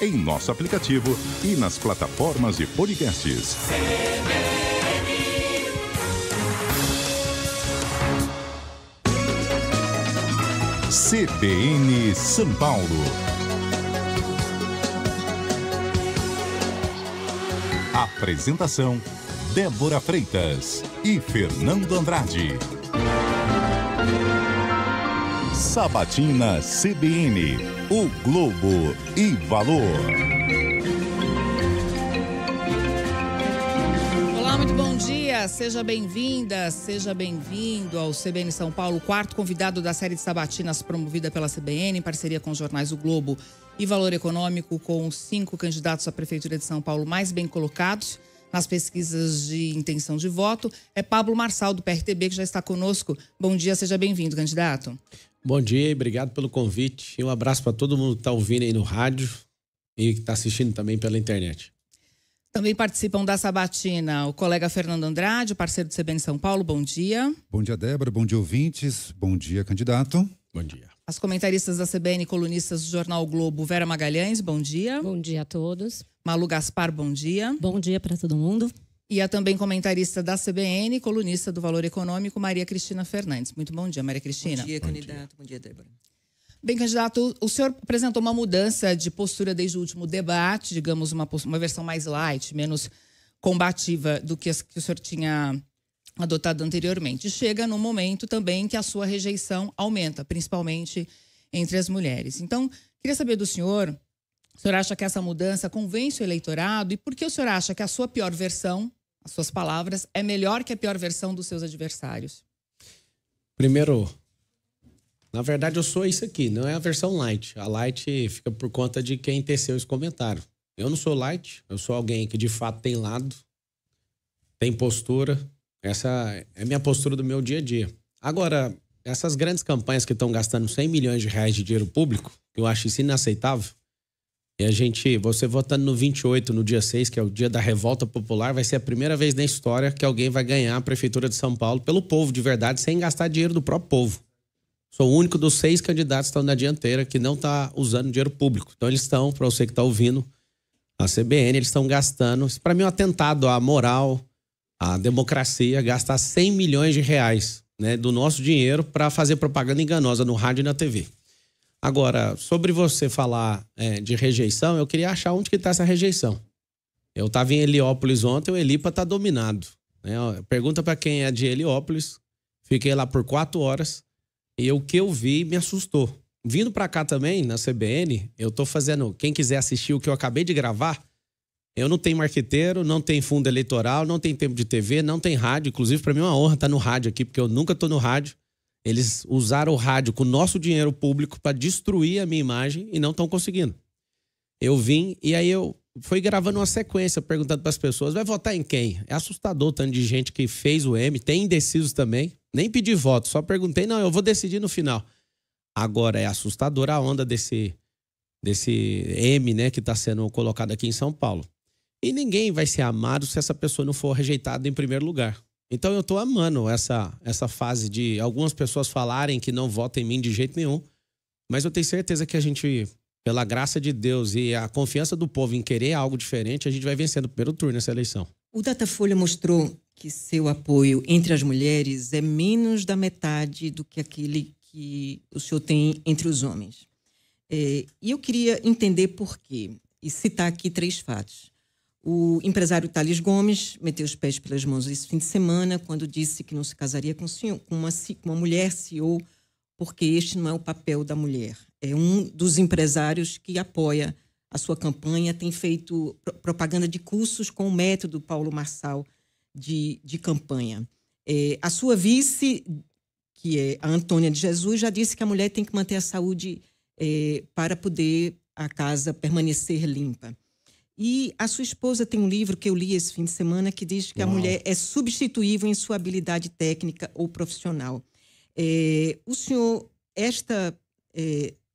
em nosso aplicativo e nas plataformas de podcasts. CBN São Paulo. Apresentação: Débora Freitas e Fernando Andrade. Sabatina CBN, o Globo e Valor. Olá, muito bom dia. Seja bem-vinda, seja bem-vindo ao CBN São Paulo, quarto convidado da série de sabatinas promovida pela CBN em parceria com os jornais O Globo e Valor Econômico, com 5 candidatos à Prefeitura de São Paulo mais bem colocados nas pesquisas de intenção de voto. É Pablo Marçal, do PRTB, que já está conosco. Bom dia, seja bem-vindo, candidato. Bom dia e obrigado pelo convite. E um abraço para todo mundo que está ouvindo aí no rádio e que está assistindo também pela internet. Também participam da sabatina o colega Fernando Andrade, parceiro do CBN São Paulo. Bom dia. Bom dia, Débora. Bom dia, ouvintes. Bom dia, candidato. Bom dia. As comentaristas da CBN, colunistas do jornal o Globo, Vera Magalhães. Bom dia. Bom dia a todos. Malu Gaspar, bom dia. Bom dia para todo mundo. E a também comentarista da CBN, colunista do Valor Econômico, Maria Cristina Fernandes. Muito bom dia, Maria Cristina. Bom dia, candidato. Bom dia, Débora. Bem, candidato, o senhor apresentou uma mudança de postura desde o último debate, digamos, uma versão mais light, menos combativa do que o senhor tinha adotado anteriormente. Chega no momento também que a sua rejeição aumenta, principalmente entre as mulheres. Então, queria saber do senhor, o senhor acha que essa mudança convence o eleitorado? E por que o senhor acha que a sua pior versão, as suas palavras, é melhor que a pior versão dos seus adversários? Primeiro, na verdade eu sou isso aqui, não é a versão light. A light fica por conta de quem teceu esse comentário. Eu não sou light, eu sou alguém que de fato tem lado, tem postura. Essa é a minha postura do meu dia a dia. Agora, essas grandes campanhas que estão gastando 100 milhões de reais de dinheiro público, eu acho isso inaceitável. E você votando no 28, no dia 6, que é o dia da revolta popular, vai ser a primeira vez na história que alguém vai ganhar a Prefeitura de São Paulo pelo povo de verdade, sem gastar dinheiro do próprio povo. Sou o único dos 6 candidatos que estão na dianteira que não está usando dinheiro público. Então eles estão, para você que está ouvindo a CBN, eles estão gastando, isso para mim é um atentado à moral, à democracia, gastar 100 milhões de reais, né, do nosso dinheiro para fazer propaganda enganosa no rádio e na TV. Agora, sobre você falar de rejeição, eu queria achar onde que está essa rejeição. Eu estava em Heliópolis ontem, o Helipa está dominado. Né? Pergunta para quem é de Heliópolis, fiquei lá por 4 horas e o que eu vi me assustou. Vindo para cá também, na CBN, eu estou fazendo, quem quiser assistir o que eu acabei de gravar, eu não tenho marqueteiro, não tenho fundo eleitoral, não tenho tempo de TV, não tenho rádio. Inclusive, para mim é uma honra estar no rádio aqui, porque eu nunca estou no rádio. Eles usaram o rádio com o nosso dinheiro público para destruir a minha imagem e não estão conseguindo. Eu vim e aí eu fui gravando uma sequência perguntando para as pessoas, vai votar em quem? É assustador o tanto de gente que fez o M, tem indecisos também. Nem pedi voto, só perguntei, não, eu vou decidir no final. Agora é assustadora a onda desse M, né, que está sendo colocado aqui em São Paulo. E ninguém vai ser amado se essa pessoa não for rejeitada em primeiro lugar. Então eu estou amando essa fase de algumas pessoas falarem que não votam em mim de jeito nenhum, mas eu tenho certeza que a gente, pela graça de Deus e a confiança do povo em querer algo diferente, a gente vai vencendo o primeiro turno nessa eleição. O Datafolha mostrou que seu apoio entre as mulheres é menos da metade do que aquele que o senhor tem entre os homens. E eu queria entender por quê e citar aqui 3 fatos. O empresário Thales Gomes meteu os pés pelas mãos esse fim de semana quando disse que não se casaria com uma mulher CEO porque este não é o papel da mulher. É um dos empresários que apoia a sua campanha, tem feito propaganda de cursos com o método Paulo Marçal de campanha. A sua vice, que é a Antônia de Jesus, já disse que a mulher tem que manter a saúde para poder a casa permanecer limpa. E a sua esposa tem um livro que eu li esse fim de semana que diz que a mulher é substituível em sua habilidade técnica ou profissional. O senhor,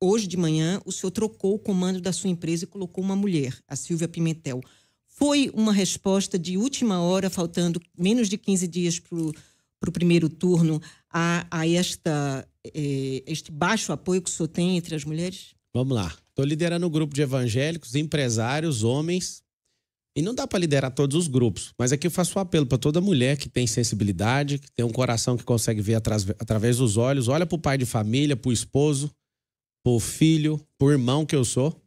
hoje de manhã, o senhor trocou o comando da sua empresa e colocou uma mulher, a Silvia Pimentel. Foi uma resposta de última hora, faltando menos de 15 dias para o primeiro turno, a este baixo apoio que o senhor tem entre as mulheres? Vamos lá. Estou liderando um grupo de evangélicos, empresários, homens. E não dá para liderar todos os grupos. Mas aqui eu faço um apelo para toda mulher que tem sensibilidade, que tem um coração que consegue ver através dos olhos. Olha para o pai de família, para o esposo, para o filho, para o irmão que eu sou.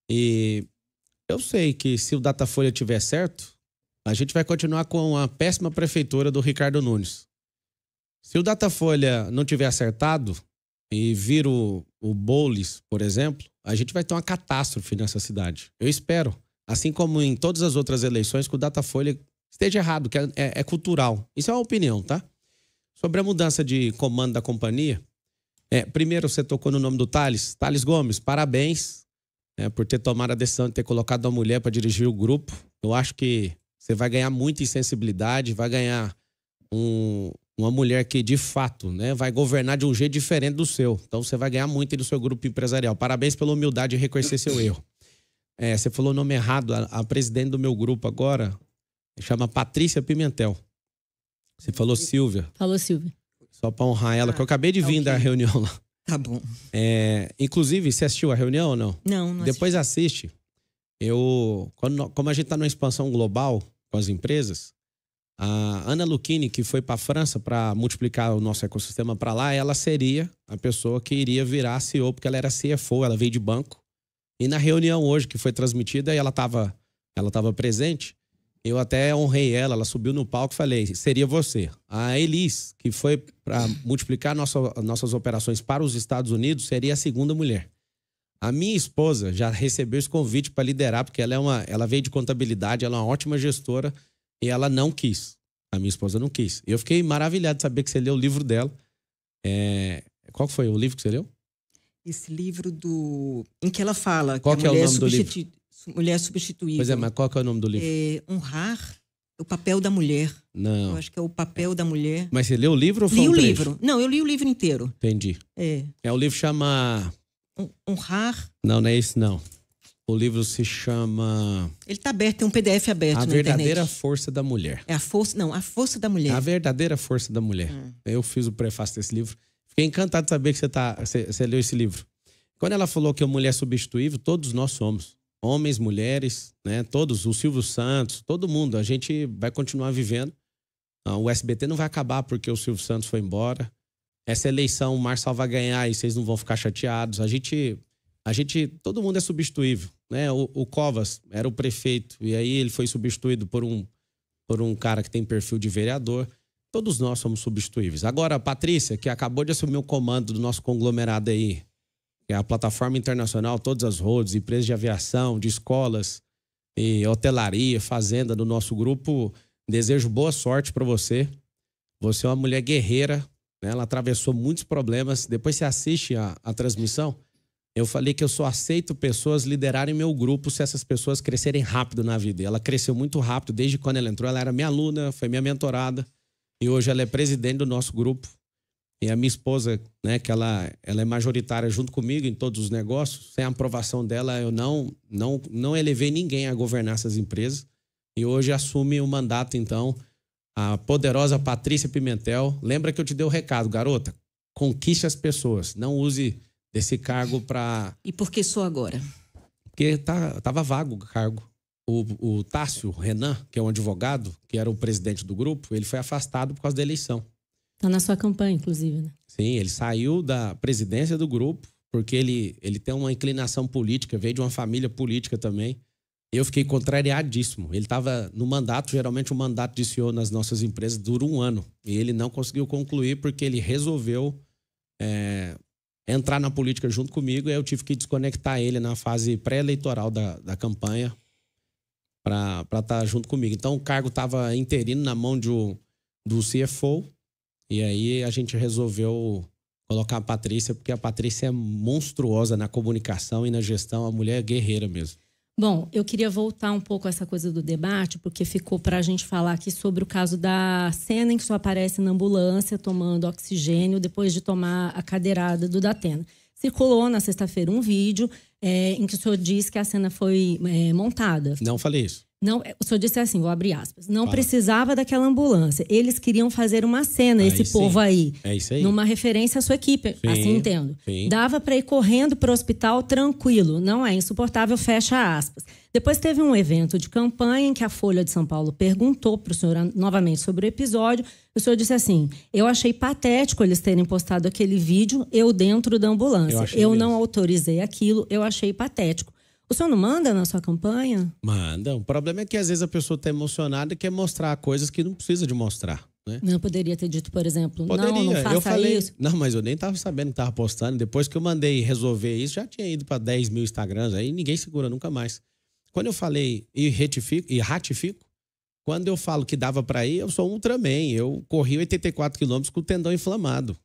E eu sei que se o Datafolha tiver certo, a gente vai continuar com a péssima prefeitura do Ricardo Nunes. Se o Datafolha não tiver acertado e vir o Boulos, por exemplo, a gente vai ter uma catástrofe nessa cidade. Eu espero, assim como em todas as outras eleições, que o Datafolha esteja errado, que é cultural. Isso é uma opinião, tá? Sobre a mudança de comando da companhia, primeiro você tocou no nome do Thales. Thales Gomes, parabéns por ter tomado a decisão de ter colocado uma mulher para dirigir o grupo. Eu acho que você vai ganhar muita sensibilidade, vai ganhar uma mulher que, de fato, vai governar de um jeito diferente do seu. Então, você vai ganhar muito aí do seu grupo empresarial. Parabéns pela humildade de reconhecer seu erro. Você falou o nome errado. A presidente do meu grupo agora chama Patrícia Pimentel. Você falou Silvia. Falou Silvia. Só para honrar ela, que eu acabei de vir da reunião lá. Tá bom. Inclusive, você assistiu a reunião ou não? Não Depois assiste. Como a gente está numa expansão global com as empresas, a Ana Lucchini, que foi para a França para multiplicar o nosso ecossistema para lá, ela seria a pessoa que iria virar CEO, porque ela era CFO, ela veio de banco. E na reunião hoje, que foi transmitida, ela estava presente. Eu até honrei ela subiu no palco e falei, seria você. A Elis, que foi para multiplicar nossas operações para os Estados Unidos, seria a segunda mulher. A minha esposa já recebeu esse convite para liderar, porque ela veio de contabilidade, ela é uma ótima gestora, e ela não quis. A minha esposa não quis. Eu fiquei maravilhado de saber que você leu o livro dela. Qual foi o livro que você leu? Esse livro em que ela fala qual que é o nome do livro? Mulher substituível. Pois mas qual que é o nome do livro? Honrar o papel da mulher. Não. Eu acho que é o papel da mulher. Mas você leu o livro ou foi li um o trecho? livro. Não, eu li o livro inteiro. Entendi. O livro chama... Honrar... Não é esse não. O livro se chama... Ele está aberto, tem um PDF aberto na internet. A Verdadeira Força da Mulher. A Força da Mulher. A Verdadeira Força da Mulher. Eu fiz o prefácio desse livro. Fiquei encantado de saber que você leu esse livro. Quando ela falou que a mulher é substituível, todos nós somos. Homens, mulheres, todos, o Silvio Santos, todo mundo. A gente vai continuar vivendo. O SBT não vai acabar porque o Silvio Santos foi embora. Essa eleição, o Marçal vai ganhar e vocês não vão ficar chateados. Todo mundo é substituível. O Covas era o prefeito e aí ele foi substituído por um cara que tem perfil de vereador. Todos nós somos substituíveis. Agora, a Patrícia, que acabou de assumir o comando do nosso conglomerado aí, que é a plataforma internacional, todas as roads, empresas de aviação, de escolas, e hotelaria, fazenda do nosso grupo, desejo boa sorte para você. Você é uma mulher guerreira, ela atravessou muitos problemas. Depois você assiste a transmissão. Eu falei que eu só aceito pessoas liderarem meu grupo se essas pessoas crescerem rápido na vida. E ela cresceu muito rápido. Desde quando ela entrou, ela era minha aluna, foi minha mentorada. E hoje ela é presidente do nosso grupo. E a minha esposa, que ela é majoritária junto comigo em todos os negócios. Sem a aprovação dela, eu não elevei ninguém a governar essas empresas. E hoje assume o mandato, então, a poderosa Patrícia Pimentel. Lembra que eu te dei o recado, garota? Conquiste as pessoas. Não use desse cargo para... E por que só agora? Porque tava vago o cargo. O Tássio Renan, que é um advogado, que era o presidente do grupo, ele foi afastado por causa da eleição. Tá na sua campanha, inclusive, né? Sim, ele saiu da presidência do grupo, porque ele tem uma inclinação política, veio de uma família política também. Eu fiquei contrariadíssimo. Ele estava no mandato, geralmente o mandato de CEO nas nossas empresas dura 1 ano. E ele não conseguiu concluir porque ele resolveu entrar na política junto comigo, e eu tive que desconectar ele na fase pré-eleitoral da campanha para estar junto comigo. Então o cargo estava interino na mão do CFO, e aí a gente resolveu colocar a Patrícia, porque a Patrícia é monstruosa na comunicação e na gestão, a mulher é guerreira mesmo. Bom, eu queria voltar um pouco a essa coisa do debate, porque ficou para a gente falar aqui sobre o caso da cena em que o senhor aparece na ambulância tomando oxigênio depois de tomar a cadeirada do Datena. Circulou na sexta-feira um vídeo em que o senhor disse que a cena foi montada. Não falei isso. Não, o senhor disse assim, vou abrir aspas. Não precisava daquela ambulância. Eles queriam fazer uma cena, esse povo aí. É isso aí. Numa referência à sua equipe, assim entendo. Sim. Dava para ir correndo para o hospital tranquilo. Não é insuportável, fecha aspas. Depois teve um evento de campanha em que a Folha de São Paulo perguntou para o senhor novamente sobre o episódio. O senhor disse assim, eu achei patético eles terem postado aquele vídeo, eu dentro da ambulância. Eu não autorizei aquilo, eu achei patético. O senhor não manda na sua campanha? Manda. O problema é que às vezes a pessoa está emocionada e quer mostrar coisas que não precisa de mostrar, né? Não poderia ter dito, por exemplo, poderia. Não faça eu falei, isso. Não, mas eu nem estava sabendo que estava postando. Depois que eu mandei resolver isso, já tinha ido para 10 mil Instagrams. Aí ninguém segura nunca mais. Quando eu falei e ratifico, quando eu falo que dava para ir, eu sou um Ultraman. Eu corri 84 quilômetros com o tendão inflamado.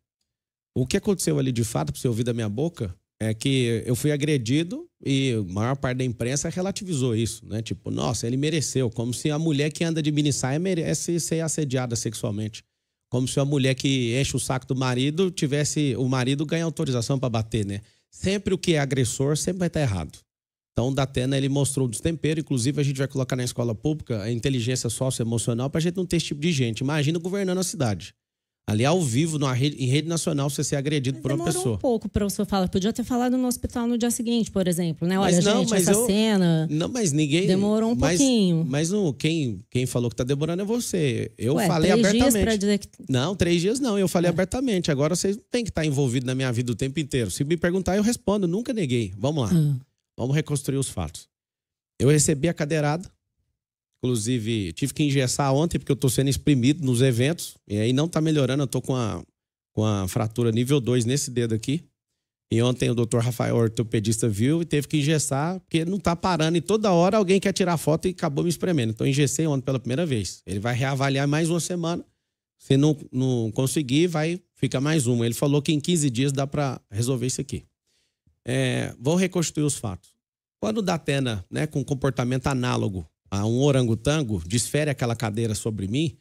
O que aconteceu ali de fato, para você ouvir da minha boca, é que eu fui agredido e a maior parte da imprensa relativizou isso, né? Tipo, nossa, ele mereceu. Como se a mulher que anda de minissaia merece ser assediada sexualmente. Como se a mulher que enche o saco do marido tivesse... O marido ganha autorização para bater, né? Sempre o que é agressor sempre vai estar errado. Então, o Datena, ele mostrou o destempero. Inclusive, a gente vai colocar na escola pública a inteligência socioemocional para a gente não ter esse tipo de gente. Imagina governando a cidade. Ali ao vivo, em rede nacional, você ser agredido por uma pessoa. Demorou um pouco para o senhor falar. Podia ter falado no hospital no dia seguinte, por exemplo, né? Olha, cena... Não, mas ninguém... Demorou um pouquinho. Mas quem falou que tá demorando é você. Eu falei 3 abertamente. dias pra dizer que... Não, 3 dias não. Eu falei abertamente. Agora vocês não têm que estar envolvidos na minha vida o tempo inteiro. Se me perguntar, eu respondo. Nunca neguei. Vamos lá. Vamos reconstruir os fatos. Eu recebi a cadeirada. Inclusive, tive que engessar ontem, porque eu tô sendo exprimido nos eventos. E aí não tá melhorando. Eu tô com a fratura nível 2 nesse dedo aqui. E ontem o doutor Rafael, ortopedista, viu e teve que engessar, porque não tá parando. E toda hora alguém quer tirar foto e acabou me espremendo. Então, engessei ontem pela primeira vez. Ele vai reavaliar mais uma semana. Se não conseguir, vai ficar mais uma. Ele falou que em 15 dias dá para resolver isso aqui. Vou reconstruir os fatos. Quando o Datena, né, com comportamento análogo a um orangotango, desfere aquela cadeira sobre mim,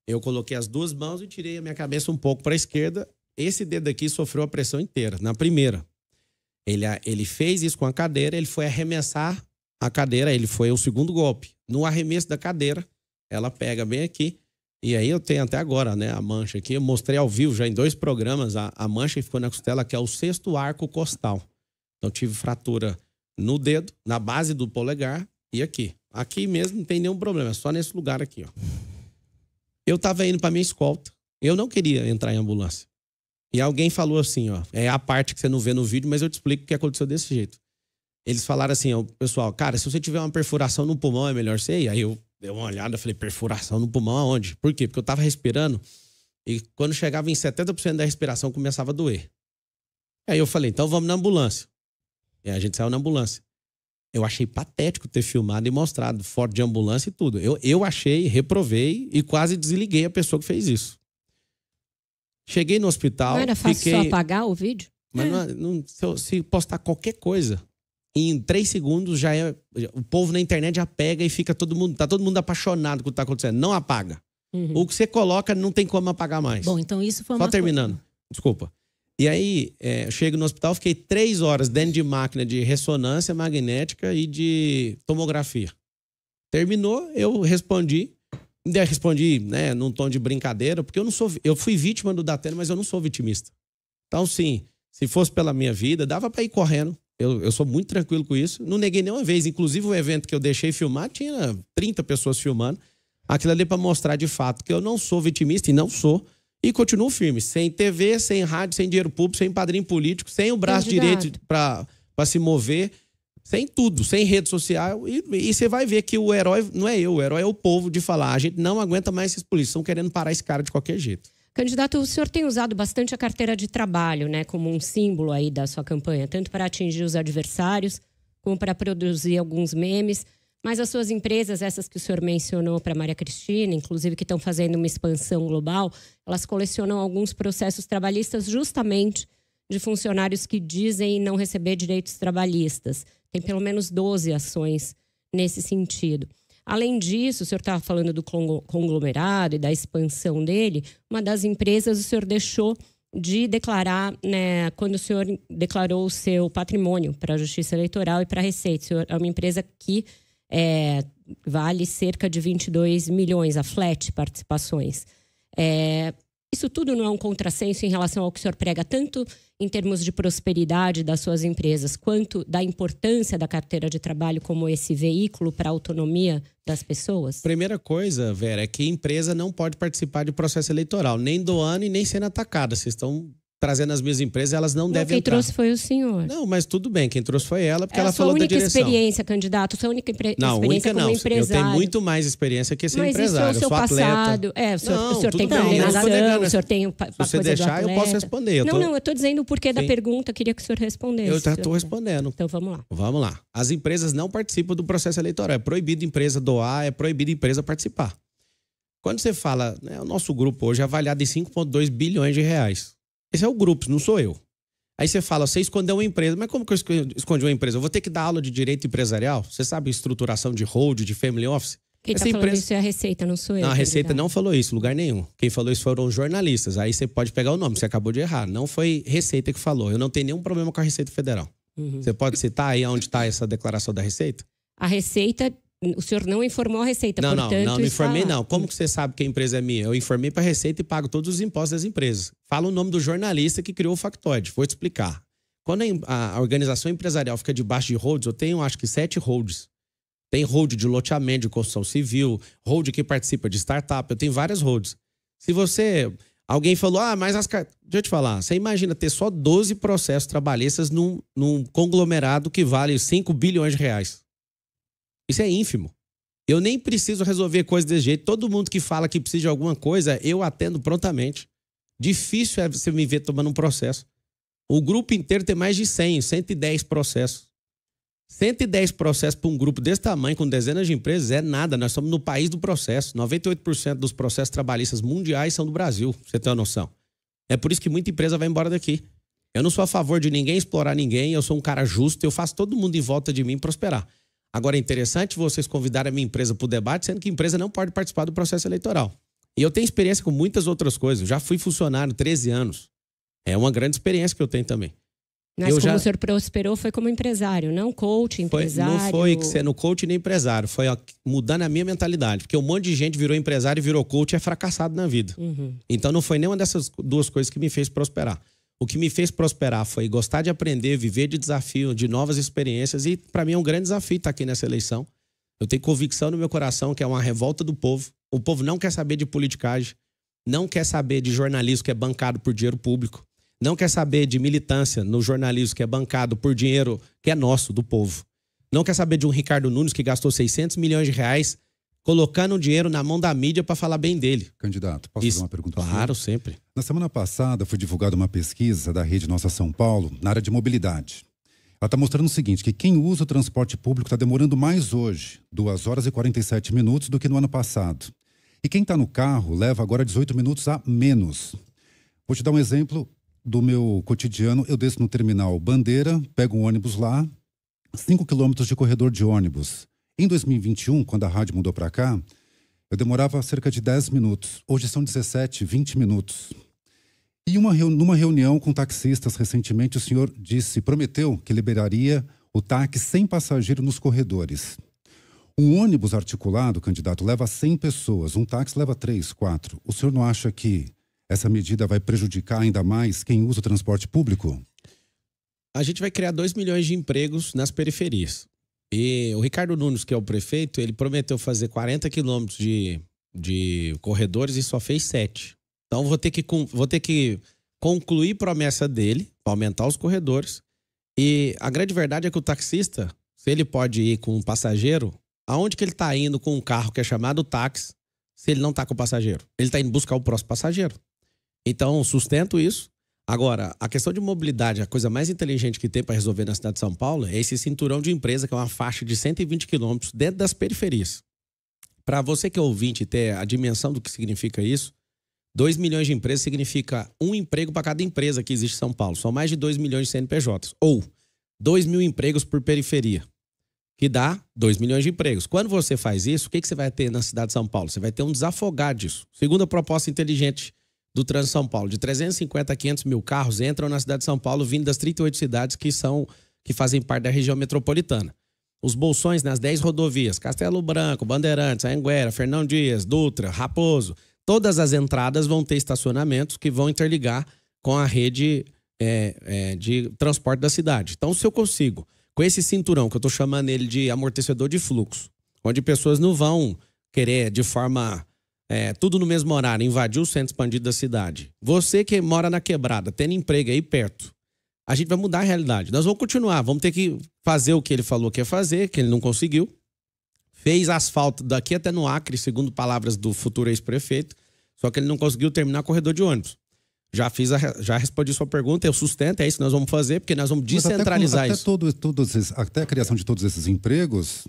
eu coloquei as 2 mãos e tirei a minha cabeça um pouco para a esquerda. Esse dedo aqui sofreu a pressão inteira, na primeira. Ele fez isso com a cadeira, ele foi arremessar a cadeira, ele foi o segundo golpe. No arremesso da cadeira, ela pega bem aqui, e aí eu tenho até agora, né, a mancha aqui. Eu mostrei ao vivo já em 2 programas a mancha que ficou na costela, que é o 6º arco costal. Então tive fratura no dedo, na base do polegar e aqui. Aqui mesmo não tem nenhum problema, é só nesse lugar aqui, ó. Eu tava indo pra minha escolta. Eu não queria entrar em ambulância. E alguém falou assim, ó, é a parte que você não vê no vídeo, mas eu te explico o que aconteceu desse jeito. Eles falaram assim, ó, pessoal, cara, se você tiver uma perfuração no pulmão, é melhor você ir. Aí eu dei uma olhada, falei, perfuração no pulmão aonde? Por quê? Porque eu tava respirando e quando chegava em 70% da respiração começava a doer. Aí eu falei, então vamos na ambulância. E a gente saiu na ambulância. Eu achei patético ter filmado e mostrado foto de ambulância e tudo. Eu achei, reprovei e quase desliguei a pessoa que fez isso. Cheguei no hospital... Não era fácil só apagar o vídeo? Mas se postar qualquer coisa, em 3 segundos já é... O povo na internet já pega e fica todo mundo... Tá todo mundo apaixonado com o que tá acontecendo. Não apaga. O que você coloca não tem como apagar mais. Bom, então isso foi uma... Só terminando. Desculpa. E aí, eu chego no hospital, fiquei 3 horas dentro de máquina de ressonância magnética e de tomografia. Terminou, eu respondi, né, num tom de brincadeira, porque eu fui vítima do Datena, mas eu não sou vitimista. Então, sim, se fosse pela minha vida, dava para ir correndo. Eu sou muito tranquilo com isso. Não neguei nenhuma vez. Inclusive, o evento que eu deixei filmar, tinha 30 pessoas filmando. Aquilo ali para mostrar de fato que eu não sou vitimista e não sou. E continuo firme, sem TV, sem rádio, sem dinheiro público, sem padrinho político, sem o braço direito para se mover, sem tudo, sem rede social. E você vai ver que o herói não é eu, o herói é o povo de falar. A gente não aguenta mais esses polícias, estão querendo parar esse cara de qualquer jeito. Candidato, o senhor tem usado bastante a carteira de trabalho, né, como um símbolo aí da sua campanha, tanto para atingir os adversários, como para produzir alguns memes. Mas as suas empresas, essas que o senhor mencionou para Maria Cristina, inclusive que estão fazendo uma expansão global, elas colecionam alguns processos trabalhistas justamente de funcionários que dizem não receber direitos trabalhistas. Tem pelo menos 12 ações nesse sentido. Além disso, o senhor estava falando do conglomerado e da expansão dele. Uma das empresas o senhor deixou de declarar, né, quando o senhor declarou o seu patrimônio para a Justiça Eleitoral e para a Receita. O senhor é uma empresa que vale cerca de 22 milhões a Flat Participações. Isso tudo não é um contrassenso em relação ao que o senhor prega, tanto em termos de prosperidade das suas empresas, quanto da importância da carteira de trabalho como esse veículo para a autonomia das pessoas? Primeira coisa, Vera, é que a empresa não pode participar de processo eleitoral, nem do ano e nem sendo atacada. Vocês estão trazendo as minhas empresas, elas não devem entrar. Quem trouxe foi o senhor. Não, mas tudo bem, quem trouxe foi ela, porque ela falou da direção. Sua única experiência, candidato, sua única experiência como empresário. Eu tenho muito mais experiência que esse empresário. Mas isso é o seu passado. Não, o senhor tem bem, coordenação, o senhor tem a coisa do atleta. Se você deixar, eu posso responder. Não, eu estou dizendo o porquê da pergunta, queria que o senhor respondesse. Eu estou respondendo. Então vamos lá. Vamos lá. As empresas não participam do processo eleitoral. É proibido a empresa doar, é proibido a empresa participar. Quando você fala, o nosso grupo hoje é avaliado em 5,2 bilhões de reais. Esse é o grupo, não sou eu. Aí você fala, você escondeu uma empresa. Mas como que eu escondi uma empresa? Eu vou ter que dar aula de direito empresarial? Você sabe estruturação de hold, de family office? Quem está falando isso é a Receita, não sou eu. Não, a Receita não falou isso, lugar nenhum. Quem falou isso foram jornalistas. Aí você pode pegar o nome, você acabou de errar. Não foi Receita que falou. Eu não tenho nenhum problema com a Receita Federal. Você pode citar aí onde está essa declaração da Receita? A Receita... O senhor não informou a Receita, portanto... Não informei não. Como que você sabe que a empresa é minha? Eu informei para a Receita e pago todos os impostos das empresas. Fala o nome do jornalista que criou o factoide. Vou te explicar. Quando a organização empresarial fica debaixo de holds, eu tenho acho que 7 holds. Tem hold de loteamento, de construção civil, hold que participa de startup, eu tenho várias holds. Se você... Alguém falou, mas as cartas... Deixa eu te falar, você imagina ter só 12 processos trabalhistas num conglomerado que vale 5 bilhões de reais. Isso é ínfimo. Eu nem preciso resolver coisas desse jeito. Todo mundo que fala que precisa de alguma coisa, eu atendo prontamente. Difícil é você me ver tomando um processo. O grupo inteiro tem mais de 110 processos. 110 processos para um grupo desse tamanho, com dezenas de empresas, é nada. Nós estamos no país do processo. 98% dos processos trabalhistas mundiais são do Brasil, pra você ter uma noção. É por isso que muita empresa vai embora daqui. Eu não sou a favor de ninguém explorar ninguém, eu sou um cara justo, eu faço todo mundo em volta de mim prosperar. Agora, é interessante vocês convidarem a minha empresa para o debate, sendo que a empresa não pode participar do processo eleitoral. E eu tenho experiência com muitas outras coisas. Já fui funcionário 13 anos. É uma grande experiência que eu tenho também. Mas o senhor prosperou foi como empresário, não coach, empresário? Não foi sendo coach nem empresário. Foi mudando a minha mentalidade. Porque um monte de gente virou empresário e virou coach e é fracassado na vida. Então não foi nenhuma dessas duas coisas que me fez prosperar. O que me fez prosperar foi gostar de aprender, viver de desafio, de novas experiências. E para mim é um grande desafio estar aqui nessa eleição. Eu tenho convicção no meu coração que é uma revolta do povo. O povo não quer saber de politicagem, não quer saber de jornalismo que é bancado por dinheiro público, não quer saber de militância no jornalismo que é bancado por dinheiro que é nosso, do povo. Não quer saber de um Ricardo Nunes que gastou 600 milhões de reais colocando o dinheiro na mão da mídia para falar bem dele. Candidato, posso fazer uma pergunta? Claro, sempre. Na semana passada foi divulgada uma pesquisa da Rede Nossa São Paulo na área de mobilidade. Ela está mostrando o seguinte, que quem usa o transporte público está demorando mais hoje, 2 horas e 47 minutos, do que no ano passado. E quem está no carro leva agora 18 minutos a menos. Vou te dar um exemplo do meu cotidiano. Eu desço no terminal Bandeira, pego um ônibus lá, 5 quilômetros de corredor de ônibus. Em 2021, quando a rádio mudou para cá, eu demorava cerca de 10 minutos. Hoje são 17, 20 minutos. E numa reunião com taxistas recentemente, o senhor prometeu que liberaria o táxi sem passageiro nos corredores. Um ônibus articulado, candidato, leva 100 pessoas. Um táxi leva 3, 4. O senhor não acha que essa medida vai prejudicar ainda mais quem usa o transporte público? A gente vai criar 2 milhões de empregos nas periferias. E o Ricardo Nunes, que é o prefeito, ele prometeu fazer 40 quilômetros de corredores e só fez 7. Então vou ter que concluir promessa dele para aumentar os corredores. E a grande verdade é que o taxista, se ele pode ir com um passageiro, aonde que ele está indo com um carro que é chamado táxi, se ele não está com o passageiro? Ele está indo buscar o próximo passageiro. Então, sustento isso. Agora, a questão de mobilidade, a coisa mais inteligente que tem para resolver na cidade de São Paulo é esse cinturão de empresa, que é uma faixa de 120 quilômetros dentro das periferias. Para você que é ouvinte ter a dimensão do que significa isso, 2 milhões de empresas significa um emprego para cada empresa que existe em São Paulo. São mais de 2 milhões de CNPJs. Ou 2 mil empregos por periferia, que dá 2 milhões de empregos. Quando você faz isso, o que você vai ter na cidade de São Paulo? Você vai ter um desafogar disso. Segunda proposta inteligente do Trânsito São Paulo, de 350 a 500 mil carros entram na cidade de São Paulo vindo das 38 cidades que fazem parte da região metropolitana. Os bolsões nas 10 rodovias, Castelo Branco, Bandeirantes, Anhanguera, Fernão Dias, Dutra, Raposo, todas as entradas vão ter estacionamentos que vão interligar com a rede de transporte da cidade. Então, se eu consigo, com esse cinturão, que eu estou chamando ele de amortecedor de fluxo, onde pessoas não vão querer, de forma, tudo no mesmo horário, invadir o centro expandido da cidade. Você que mora na quebrada, tendo emprego aí perto, a gente vai mudar a realidade. Nós vamos continuar, vamos ter que fazer o que ele falou que ia fazer, que ele não conseguiu. Fez asfalto daqui até no Acre, segundo palavras do futuro ex-prefeito, só que ele não conseguiu terminar o corredor de ônibus. Já respondi sua pergunta, eu sustento, é isso que nós vamos fazer, porque nós vamos descentralizar isso. Até a criação de todos esses empregos,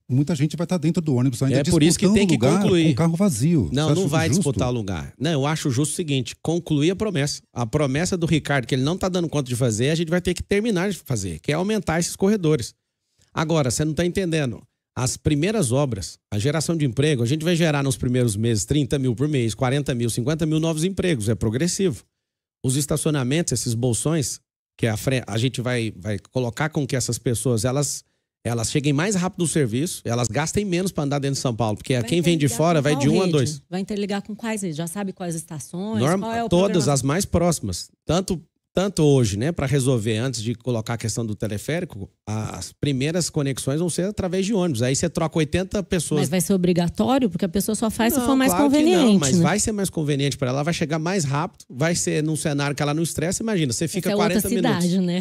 muita gente vai estar dentro do ônibus ainda disputando. É por isso que tem que concluir. Com o carro vazio. Não vai disputar o lugar. Não, eu acho justo o seguinte, concluir a promessa. A promessa do Ricardo, que ele não está dando conta de fazer, a gente vai ter que terminar de fazer, que é aumentar esses corredores. Agora, você não está entendendo. As primeiras obras, a geração de emprego, a gente vai gerar nos primeiros meses 30 mil por mês, 40 mil, 50 mil novos empregos. É progressivo. Os estacionamentos, esses bolsões, que a gente vai colocar com que essas pessoas, elas cheguem mais rápido no serviço, elas gastem menos para andar dentro de São Paulo, porque quem vem de fora vai de 1 a 2. Vai interligar com quais? Já sabe quais estações? Qual é o todas programa? As mais próximas. Tanto hoje, né, para resolver, antes de colocar a questão do teleférico, as primeiras conexões vão ser através de ônibus. Aí você troca 80 pessoas. Mas vai ser obrigatório? Porque a pessoa só faz se for mais claro conveniente. Não, mas né? vai ser mais conveniente para ela, vai chegar mais rápido, vai ser num cenário que ela não estressa. Imagina, você fica 40 minutos. É outra cidade, né?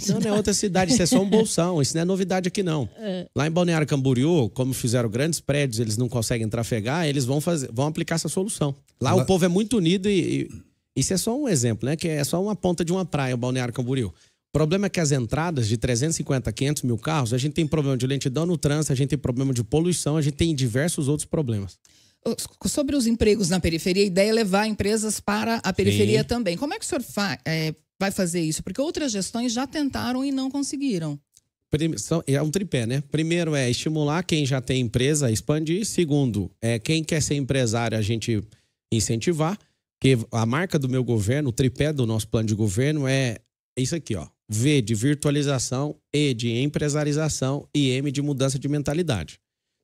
Não é outra cidade, isso é só um bolsão. Isso não é novidade aqui, não. Lá em Balneário Camboriú, como fizeram grandes prédios, eles não conseguem trafegar, eles vão aplicar essa solução. Lá o povo é muito unido e isso é só um exemplo, né? Que é só uma ponta de uma praia, o Balneário Camboriú. O problema é que as entradas de 350, 500 mil carros, a gente tem problema de lentidão no trânsito, a gente tem problema de poluição, a gente tem diversos outros problemas. Sobre os empregos na periferia, a ideia é levar empresas para a periferia também. Como é que o senhor vai fazer isso? Porque outras gestões já tentaram e não conseguiram. É um tripé, né? Primeiro é estimular quem já tem empresa a expandir. Segundo, quem quer ser empresário, a gente incentivar. Porque a marca do meu governo, o tripé do nosso plano de governo é isso aqui, ó. V de virtualização, E de empresarização e M de mudança de mentalidade.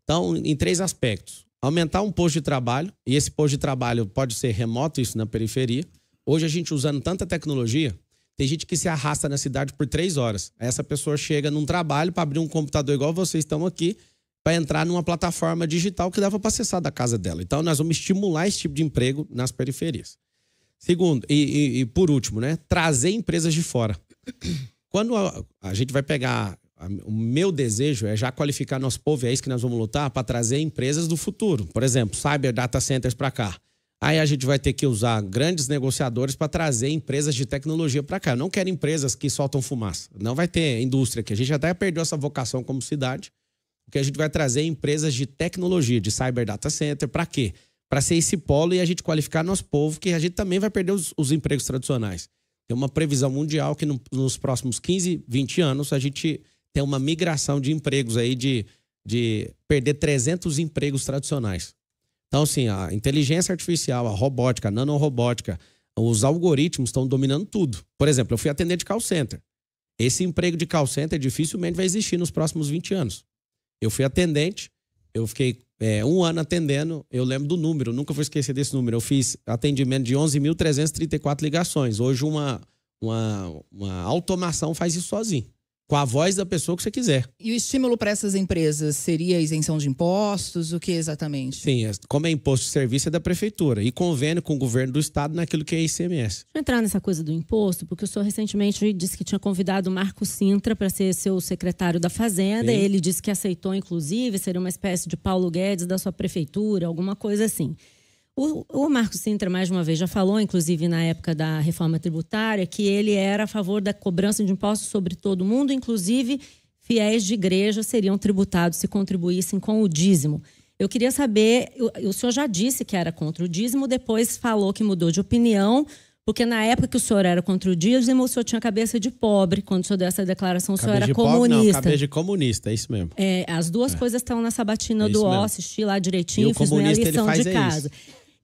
Então, em 3 aspectos. Aumentar um posto de trabalho, e esse posto de trabalho pode ser remoto, isso na periferia. Hoje a gente usando tanta tecnologia, tem gente que se arrasta na cidade por 3 horas. Essa pessoa chega num trabalho para abrir um computador igual vocês estão aqui, para entrar numa plataforma digital que dava para acessar da casa dela. Então, nós vamos estimular esse tipo de emprego nas periferias. Segundo, e por último, né? Trazer empresas de fora. Quando a gente vai pegar... O meu desejo é já qualificar nosso povo, é isso que nós vamos lutar, para trazer empresas do futuro. Por exemplo, cyber data centers para cá. Aí a gente vai ter que usar grandes negociadores para trazer empresas de tecnologia para cá. Eu não quero empresas que soltam fumaça. Não vai ter indústria aqui. A gente até perdeu essa vocação como cidade. Porque a gente vai trazer empresas de tecnologia, de cyber data center, para quê? Para ser esse polo e a gente qualificar nosso povo, que a gente também vai perder os empregos tradicionais. Tem uma previsão mundial que nos próximos 15, 20 anos a gente tem uma migração de empregos aí de perder 300 empregos tradicionais. Então, assim, a inteligência artificial, a robótica, a nanorobótica, os algoritmos estão dominando tudo. Por exemplo, eu fui atendente de call center. Esse emprego de call center dificilmente vai existir nos próximos 20 anos. Eu fui atendente, eu fiquei 1 ano atendendo, eu lembro do número, nunca vou esquecer desse número. Eu fiz atendimento de 11.334 ligações. Hoje uma automação faz isso sozinho, com a voz da pessoa que você quiser. E o estímulo para essas empresas seria a isenção de impostos? O que exatamente? Sim, como é imposto de serviço é da prefeitura e convênio com o governo do estado naquilo que é ICMS. Deixa eu entrar nessa coisa do imposto, porque o senhor recentemente disse que tinha convidado o Marco Sintra para ser seu secretário da Fazenda. Sim. Ele disse que aceitou, inclusive, seria uma espécie de Paulo Guedes da sua prefeitura, alguma coisa assim. O Marco Sintra, mais uma vez, já falou, inclusive na época da reforma tributária, que ele era a favor da cobrança de impostos sobre todo mundo, inclusive fiéis de igreja seriam tributados se contribuíssem com o dízimo. Eu queria saber, o senhor já disse que era contra o dízimo, depois falou que mudou de opinião, porque na época que o senhor era contra o dízimo, o senhor tinha cabeça de pobre. Quando o senhor deu essa declaração, o senhor era comunista. Pobre, não, cabeça de comunista, é isso mesmo. As duas coisas estão na sabatina do O, assisti lá direitinho, e fiz minha lição ele faz de casa.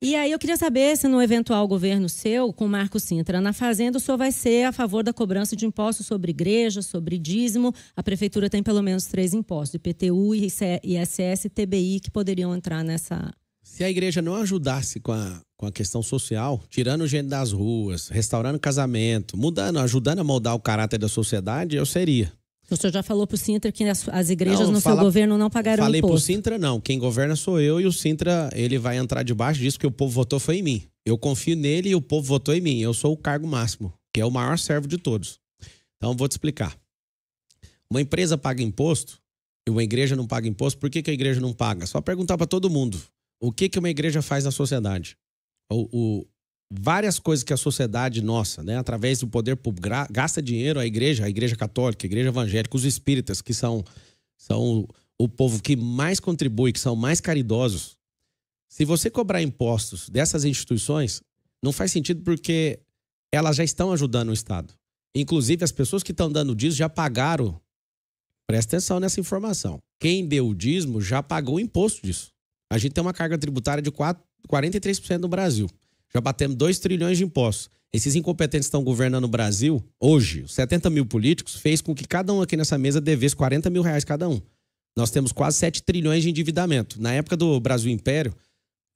E aí eu queria saber se no eventual governo seu, com Marco Sintra na Fazenda, o senhor vai ser a favor da cobrança de impostos sobre igreja, sobre dízimo. A prefeitura tem pelo menos 3 impostos, IPTU, ISS e TBI, que poderiam entrar nessa... Se a igreja não ajudasse com a questão social, tirando gente das ruas, restaurando casamento, ajudando a moldar o caráter da sociedade, eu seria. O senhor já falou para o Sintra que as igrejas seu governo não pagaram imposto. Falei para o Sintra, não. Quem governa sou eu e o Sintra, ele vai entrar debaixo disso porque o povo votou foi em mim. Eu confio nele e o povo votou em mim. Eu sou o cargo máximo, que é o maior servo de todos. Então, vou te explicar. Uma empresa paga imposto e uma igreja não paga imposto. Por que a igreja não paga? Só perguntar para todo mundo. O que uma igreja faz na sociedade? Várias coisas que a sociedade nossa, né, através do poder público, gasta dinheiro, a igreja católica, a igreja evangélica, os espíritas, que são o povo que mais contribui, que são mais caridosos. Se você cobrar impostos dessas instituições, não faz sentido porque elas já estão ajudando o Estado. Inclusive, as pessoas que estão dando dízimo já pagaram. Presta atenção nessa informação. Quem deu o dízimo já pagou o imposto disso. A gente tem uma carga tributária de 43% no Brasil. Já batemos 2 trilhões de impostos. Esses incompetentes que estão governando o Brasil, hoje, 70 mil políticos, fez com que cada um aqui nessa mesa devesse 40 mil reais cada um. Nós temos quase 7 trilhões de endividamento. Na época do Brasil Império,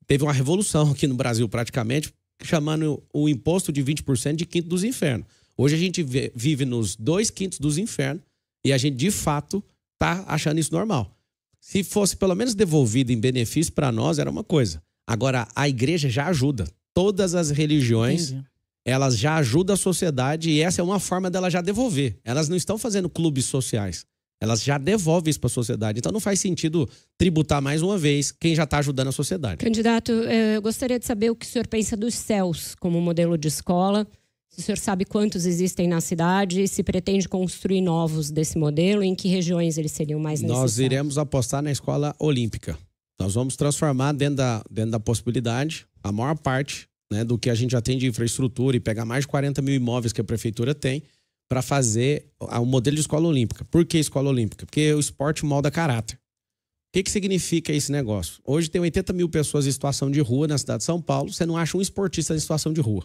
teve uma revolução aqui no Brasil praticamente, chamando o imposto de 20% de quinto dos infernos. Hoje a gente vive nos 2/5 dos infernos e a gente, de fato, está achando isso normal. Se fosse pelo menos devolvido em benefício para nós, era uma coisa. Agora, a igreja já ajuda. Todas as religiões, elas já ajudam a sociedade e essa é uma forma dela já devolver. Elas não estão fazendo clubes sociais. Elas já devolvem isso para a sociedade. Então não faz sentido tributar mais uma vez quem já está ajudando a sociedade. Candidato, eu gostaria de saber o que o senhor pensa dos CELs como modelo de escola. Se o senhor sabe quantos existem na cidade, se pretende construir novos desse modelo, em que regiões eles seriam mais necessários? Nós iremos apostar na escola olímpica. Nós vamos transformar dentro da possibilidade a maior parte, né, do que a gente já tem de infraestrutura e pegar mais de 40 mil imóveis que a prefeitura tem para fazer o modelo de escola olímpica. Por que escola olímpica? Porque o esporte molda caráter. O que significa esse negócio? Hoje tem 80 mil pessoas em situação de rua na cidade de São Paulo. Você não acha um esportista em situação de rua.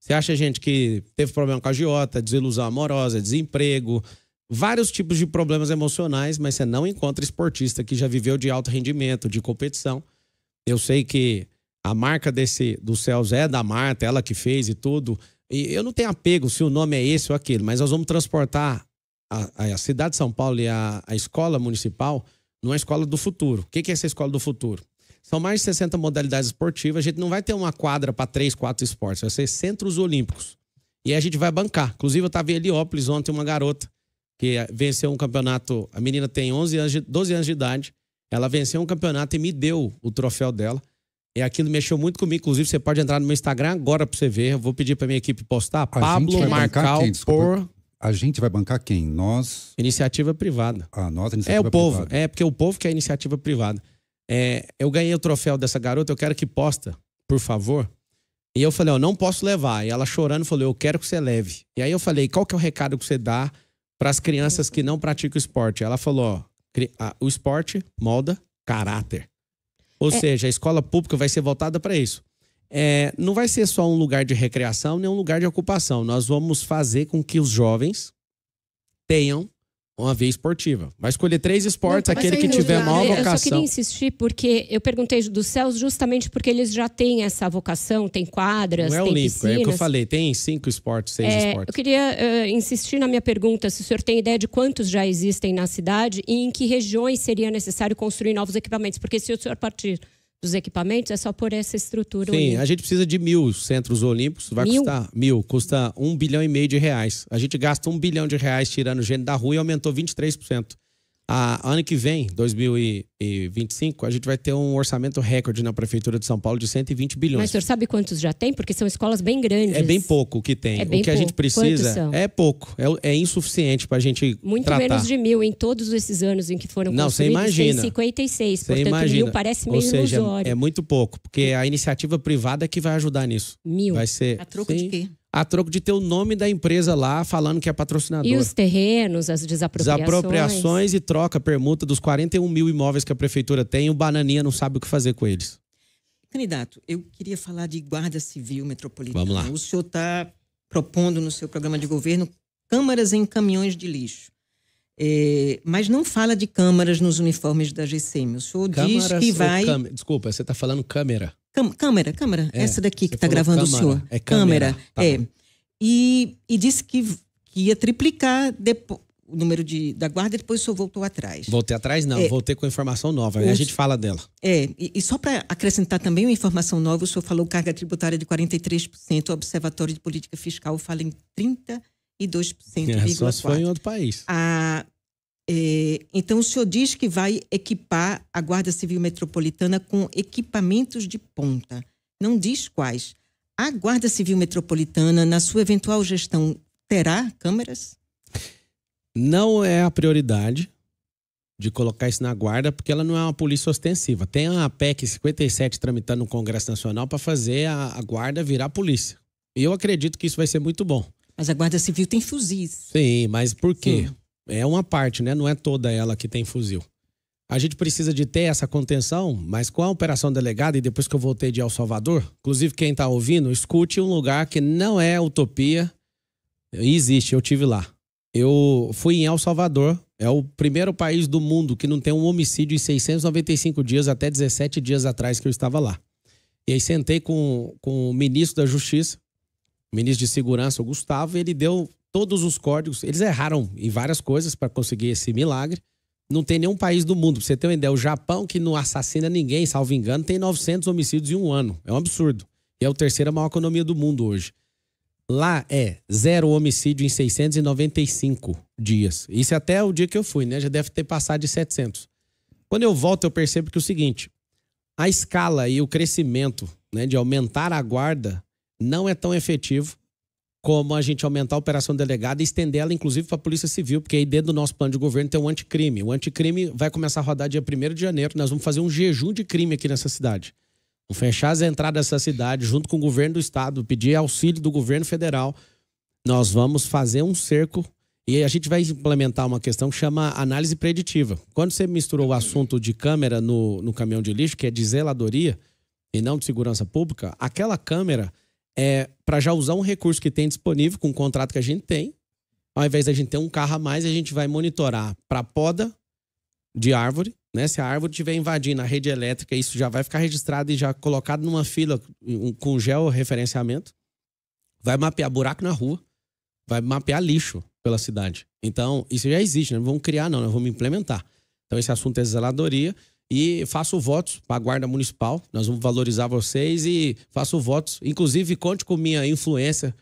Você acha gente que teve problema com a agiota, desilusão amorosa, desemprego, vários tipos de problemas emocionais, mas você não encontra esportista que já viveu de alto rendimento, de competição. Eu sei que a marca dos CELs é da Marta, ela que fez e tudo. E eu não tenho apego se o nome é esse ou aquele, mas nós vamos transportar a cidade de São Paulo e a escola municipal numa escola do futuro. O que é essa escola do futuro? São mais de 60 modalidades esportivas. A gente não vai ter uma quadra para 3, 4 esportes. Vai ser centros olímpicos. E a gente vai bancar. Inclusive, eu estava em Heliópolis ontem, uma garota que venceu um campeonato. A menina tem 12 anos de idade. Ela venceu um campeonato e me deu o troféu dela. E aquilo mexeu muito comigo. Inclusive, você pode entrar no meu Instagram agora para você ver. Eu vou pedir para minha equipe postar. Pablo Marcal por... A gente vai bancar quem? Nós? Iniciativa privada. Nós, iniciativa privada. É o povo. Privada. É porque o povo quer iniciativa privada. Eu ganhei o troféu dessa garota, eu quero que posta, por favor. E eu falei, não posso levar. E ela chorando falou, eu quero que você leve. E aí eu falei, qual que é o recado que você dá para as crianças que não praticam esporte? Ela falou, o esporte molda caráter. Ou seja, a escola pública vai ser voltada para isso. Não vai ser só um lugar de recreação, nem um lugar de ocupação. Nós vamos fazer com que os jovens tenham uma via esportiva. Vai escolher 3 esportes, aquele que tiver maior vocação. Eu só queria insistir, porque eu perguntei dos CELs justamente porque eles já têm essa vocação, tem quadras, tem olímpico, piscinas. É o que eu falei, tem 5 esportes, 6 esportes. Eu queria insistir na minha pergunta, se o senhor tem ideia de quantos já existem na cidade e em que regiões seria necessário construir novos equipamentos, porque se o senhor partir dos equipamentos, é só por essa estrutura. Sim, a gente precisa de 1.000 centros olímpicos. Vai custar 1.000, custa R$1,5 bilhão. A gente gasta R$1 bilhão tirando gente da rua e aumentou 23%. Ano que vem, 2025, a gente vai ter um orçamento recorde na Prefeitura de São Paulo de 120 bilhões. Mas o senhor sabe quantos já tem? Porque são escolas bem grandes. É bem pouco o que tem. O que a gente precisa é pouco. É insuficiente para a gente muito tratar. Menos de 1.000 em todos esses anos em que foram construídos. Não, você imagina. Tem 56. Você portanto, imagina. 1.000 parece meio ilusório. ilusório. É muito pouco, porque a iniciativa privada é que vai ajudar nisso. 1.000. Vai ser, a troco de quê? A troco de ter o nome da empresa lá falando que é patrocinador. E os terrenos, as desapropriações. Desapropriações e troca, permuta dos 41 mil imóveis que a prefeitura tem, o Bananinha não sabe o que fazer com eles. Candidato, eu queria falar de Guarda Civil Metropolitana. Vamos lá. O senhor está propondo no seu programa de governo câmaras em caminhões de lixo. Mas não fala de câmaras nos uniformes da GCM. O senhor diz que vai... Desculpa, você está falando câmera. Câmera. Essa daqui que está gravando câmara. o senhor. É câmera. Tá. E disse que ia triplicar o número da guarda e depois o senhor voltou atrás. Voltei atrás, não. Voltei com informação nova. Aí a gente fala dela. E só para acrescentar também uma informação nova, o senhor falou carga tributária de 43%, o Observatório de Política Fiscal fala em 32,4%. Só se foi em outro país. Então, o senhor diz que vai equipar a Guarda Civil Metropolitana com equipamentos de ponta. Não diz quais. A Guarda Civil Metropolitana, na sua eventual gestão, terá câmeras? Não é a prioridade de colocar isso na guarda, porque ela não é uma polícia ostensiva. Tem a PEC 57 tramitando no Congresso Nacional para fazer a guarda virar polícia. E eu acredito que isso vai ser muito bom. Mas a Guarda Civil tem fuzis. Sim, mas por quê? Sim. É uma parte, né? Não é toda ela que tem fuzil. A gente precisa de ter essa contenção, mas com a Operação Delegada, e depois que eu voltei de El Salvador, inclusive quem está ouvindo, escute um lugar que não é utopia, existe, eu tive lá. Eu fui em El Salvador, é o primeiro país do mundo que não tem um homicídio em 695 dias, até 17 dias atrás que eu estava lá. E aí sentei com o ministro da Justiça, ministro de Segurança, o Gustavo, e ele deu todos os códigos. Eles erraram em várias coisas para conseguir esse milagre. Não tem nenhum país do mundo. Pra você ter uma ideia, o Japão, que não assassina ninguém, salvo engano, tem 900 homicídios em um ano. É um absurdo. E é a terceira maior economia do mundo hoje. Lá é 0 homicídio em 695 dias. Isso é até o dia que eu fui, né? Já deve ter passado de 700. Quando eu volto, eu percebo que é o seguinte: a escala e o crescimento, né, de aumentar a guarda não é tão efetivo como a gente aumentar a operação delegada e estender ela, inclusive, para a Polícia Civil, porque aí dentro do nosso plano de governo tem um anticrime. O anticrime vai começar a rodar dia 1º de janeiro. Nós vamos fazer um jejum de crime aqui nessa cidade. Vamos fechar as entradas dessa cidade junto com o governo do estado, pedir auxílio do governo federal. Nós vamos fazer um cerco e a gente vai implementar uma questão que chama análise preditiva. Quando você misturou o assunto de câmera no caminhão de lixo, que é de zeladoria e não de segurança pública, aquela câmera é para já usar um recurso que tem disponível com o contrato que a gente tem. Ao invés da gente ter um carro a mais, a gente vai monitorar para poda de árvore, né? Se a árvore estiver invadindo a rede elétrica, isso já vai ficar registrado e já colocado numa fila com georreferenciamento. Vai mapear buraco na rua, vai mapear lixo pela cidade. Então, isso já existe, né? Não vamos criar, não, nós vamos implementar. Então, esse assunto é zeladoria. E faço votos para a Guarda Municipal. Nós vamos valorizar vocês e faço votos. Inclusive, conte com minha influência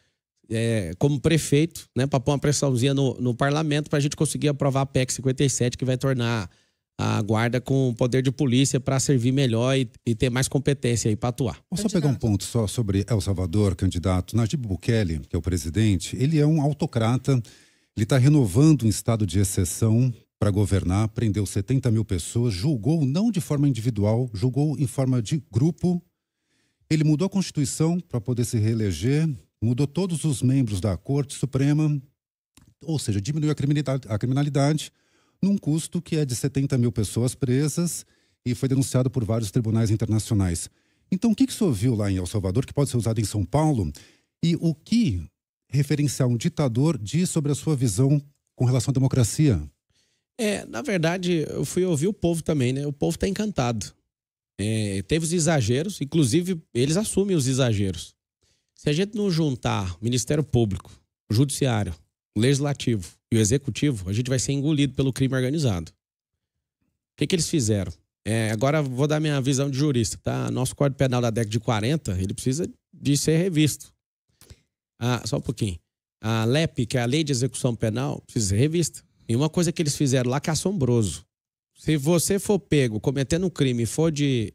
como prefeito, né, para pôr uma pressãozinha no parlamento para a gente conseguir aprovar a PEC 57, que vai tornar a Guarda com poder de polícia para servir melhor e ter mais competência aí para atuar. Vou só pegar um ponto só sobre El Salvador, candidato. Nayib Bukele, que é o presidente, ele é um autocrata. Ele está renovando um estado de exceção para governar, prendeu 70 mil pessoas, julgou não de forma individual, julgou em forma de grupo. Ele mudou a Constituição para poder se reeleger, mudou todos os membros da Corte Suprema, ou seja, diminuiu a criminalidade num custo que é de 70 mil pessoas presas e foi denunciado por vários tribunais internacionais. Então, o que o senhor viu lá em El Salvador que pode ser usado em São Paulo e o que referenciar um ditador diz sobre a sua visão com relação à democracia? Na verdade, eu fui ouvir o povo também, né? O povo está encantado. Teve os exageros, inclusive eles assumem os exageros. Se a gente não juntar Ministério Público, Judiciário, Legislativo e o Executivo, a gente vai ser engolido pelo crime organizado. O que eles fizeram? Agora vou dar minha visão de jurista, tá? Nosso Código Penal da década de 40, ele precisa de ser revisto. Só um pouquinho. A LEP, que é a Lei de Execução Penal, precisa ser revista. E uma coisa que eles fizeram lá que é assombroso. Se você for pego cometendo um crime e for de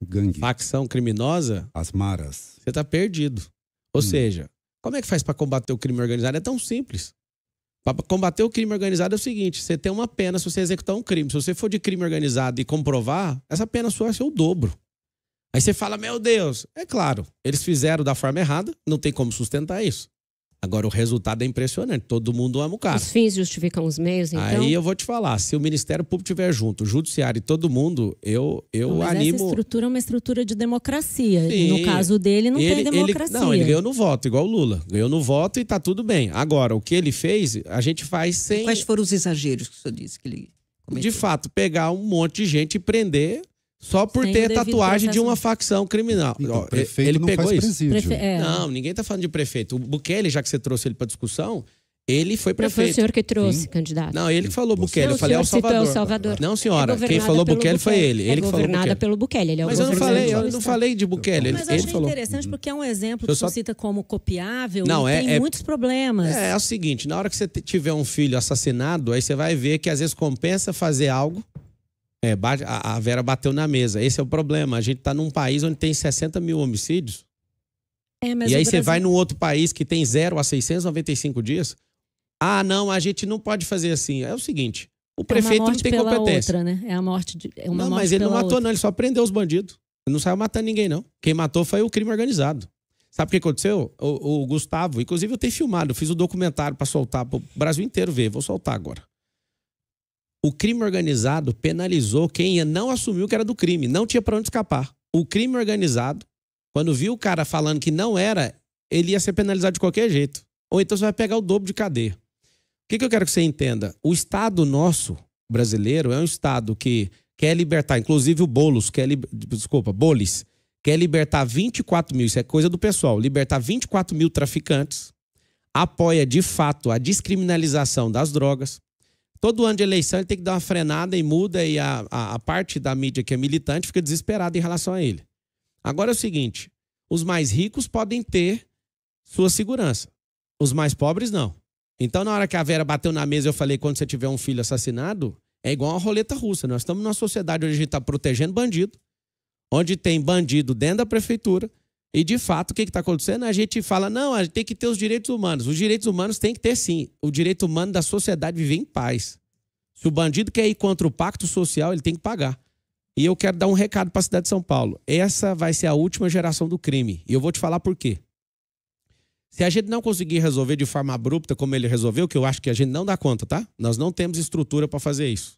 gangue, facção criminosa, as maras, você tá perdido. Ou seja, como é que faz para combater o crime organizado? É tão simples. Para combater o crime organizado é o seguinte: você tem uma pena se você executar um crime. Se você for de crime organizado e comprovar, essa pena sua vai ser o dobro. Aí você fala, meu Deus, é claro, eles fizeram da forma errada, não tem como sustentar isso. Agora, o resultado é impressionante. Todo mundo ama o cara. Os fins justificam os meios, então? Aí eu vou te falar, se o Ministério Público estiver junto, o Judiciário e todo mundo, eu Mas animo... essa estrutura é uma estrutura de democracia. Sim. E no caso dele, não tem democracia. Ele ganhou no voto, igual o Lula. Ganhou no voto e tá tudo bem. Agora, o que ele fez, a gente faz sem... Quais foram os exageros que o senhor disse que ele cometeu? De fato, pegar um monte de gente e prender só por Sem o ter devido tatuagem de processo. uma facção criminal. Então, Ó, o prefeito ele não pegou faz isso. presídio. Não, ninguém tá falando de prefeito. O Bukele, já que você trouxe ele pra discussão, ele foi Não foi o prefeito. senhor que trouxe, candidato. Não, ele que falou Bukele. Não, Eu falei o El senhor citou Salvador. El Salvador. Não, senhora. É Quem governada falou pelo Bukele foi ele. É Ele que falou governada Bukele. pelo Bukele. Ele é o Mas eu não governador. falei de Bukele. Mas eu Ele achei falou. interessante porque é um exemplo Eu que só- você cita como copiável Não, e tem é- muitos problemas. É o seguinte, na hora que você tiver um filho assassinado, aí você vai ver que às vezes compensa fazer algo. A Vera bateu na mesa. Esse é o problema. A gente tá num país onde tem 60 mil homicídios. Mas E o aí você Brasil- vai num outro país que tem 0 a 695 dias. Ah, não, a gente não pode fazer assim. É o seguinte, o prefeito é uma não morte tem pela competência. outra, né? É a morte de é uma Não, morte mas ele não pela matou, outra. não. Ele só prendeu os bandidos. Ele não saiu matando ninguém, não. Quem matou foi o crime organizado. Sabe o que aconteceu? O Gustavo, inclusive eu tenho filmado, eu fiz o documentário pra soltar pro Brasil inteiro ver. Vou soltar agora. O crime organizado penalizou quem não assumiu que era do crime. Não tinha pra onde escapar. O crime organizado, quando viu o cara falando que não era, ele ia ser penalizado de qualquer jeito. Ou então você vai pegar o dobro de cadeia. O que eu quero que você entenda? O Estado nosso, brasileiro, é um Estado que quer libertar, inclusive o Bolos, Bolis, quer libertar 24 mil, isso é coisa do pessoal, libertar 24 mil traficantes, apoia de fato a descriminalização das drogas. Todo ano de eleição ele tem que dar uma frenada e muda, e a parte da mídia que é militante fica desesperada em relação a ele. Agora é o seguinte, os mais ricos podem ter sua segurança, os mais pobres não. Então, na hora que a Vera bateu na mesa, eu falei, quando você tiver um filho assassinado, é igual uma roleta russa. Nós estamos numa sociedade onde a gente está protegendo bandido, onde tem bandido dentro da prefeitura, e de fato, o que está acontecendo? A gente fala, não, a gente tem que ter os direitos humanos. Os direitos humanos tem que ter sim. O direito humano da sociedade viver em paz. Se o bandido quer ir contra o pacto social, ele tem que pagar. E eu quero dar um recado para a cidade de São Paulo. Essa vai ser a última geração do crime. E eu vou te falar por quê. Se a gente não conseguir resolver de forma abrupta como ele resolveu, que eu acho que a gente não dá conta, tá? Nós não temos estrutura para fazer isso.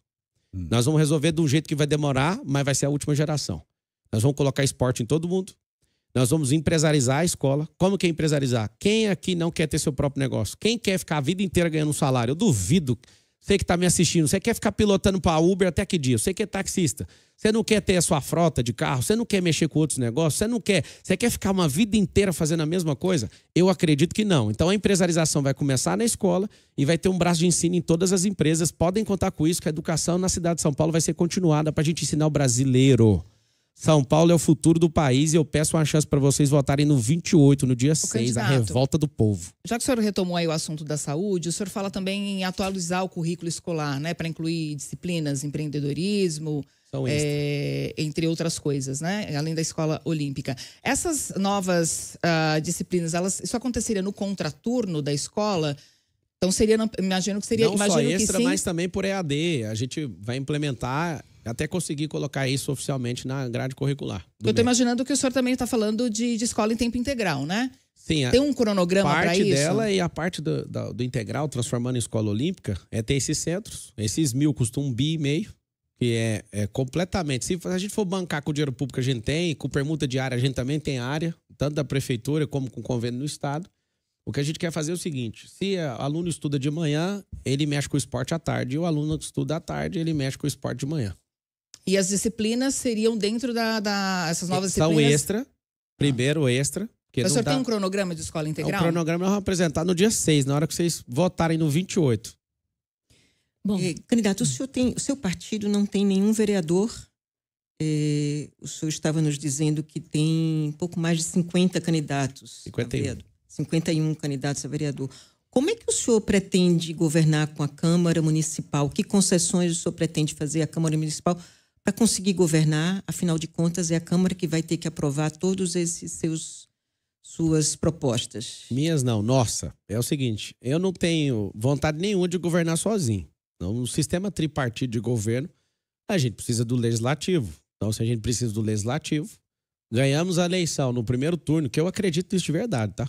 Nós vamos resolver de um jeito que vai demorar, mas vai ser a última geração. Nós vamos colocar esporte em todo mundo. Nós vamos empresarizar a escola. Como que é empresarizar? Quem aqui não quer ter seu próprio negócio? Quem quer ficar a vida inteira ganhando um salário? Eu duvido. Você que está me assistindo, você quer ficar pilotando para Uber até que dia? Você que é taxista, você não quer ter a sua frota de carro, você não quer mexer com outros negócios, você quer ficar uma vida inteira fazendo a mesma coisa? Eu acredito que não. Então a empresarização vai começar na escola e vai ter um braço de ensino em todas as empresas. Podem contar com isso, que a educação na cidade de São Paulo vai ser continuada para a gente ensinar o brasileiro. São Paulo é o futuro do país e eu peço uma chance para vocês votarem no 28, no dia 6, a candidato, revolta do povo. Já que o senhor retomou aí o assunto da saúde, o senhor fala também em atualizar o currículo escolar, né, para incluir disciplinas, empreendedorismo, entre outras coisas, né, além da escola olímpica. Essas novas disciplinas, isso aconteceria no contraturno da escola? Então seria, imagino que seria, não imagino só extra, que sim. mas também por EAD. A gente vai implementar, até conseguir colocar isso oficialmente na grade curricular. Eu estou imaginando que o senhor também está falando de escola em tempo integral, né? Sim. Tem um cronograma para isso? Parte dela e a parte do integral, transformando em escola olímpica, é ter esses centros. Esses 1.000 custam 1,5 bilhão, que é completamente... Se a gente for bancar com o dinheiro público que a gente tem, com permuta diária, a gente também tem área, tanto da prefeitura como com convênio no estado. O que a gente quer fazer é o seguinte, se o aluno estuda de manhã, ele mexe com o esporte à tarde, e o aluno que estuda à tarde, ele mexe com o esporte de manhã. E as disciplinas seriam dentro essas novas São disciplinas? extra, primeiro extra. O senhor tem um cronograma de escola integral? O cronograma nós vamos apresentar no dia 6, na hora que vocês votarem no 28. Bom, candidato, o seu partido não tem nenhum vereador. O senhor estava nos dizendo que tem pouco mais de 50 candidatos. 51 candidatos a vereador. Como é que o senhor pretende governar com a Câmara Municipal? Que concessões o senhor pretende fazer à Câmara Municipal para conseguir governar? Afinal de contas, é a Câmara que vai ter que aprovar todos esses suas propostas. Minhas não, nossa. É o seguinte, eu não tenho vontade nenhuma de governar sozinho. No sistema tripartido de governo, a gente precisa do legislativo. Então, se a gente precisa do legislativo, ganhamos a eleição no primeiro turno, que eu acredito nisso de verdade, tá?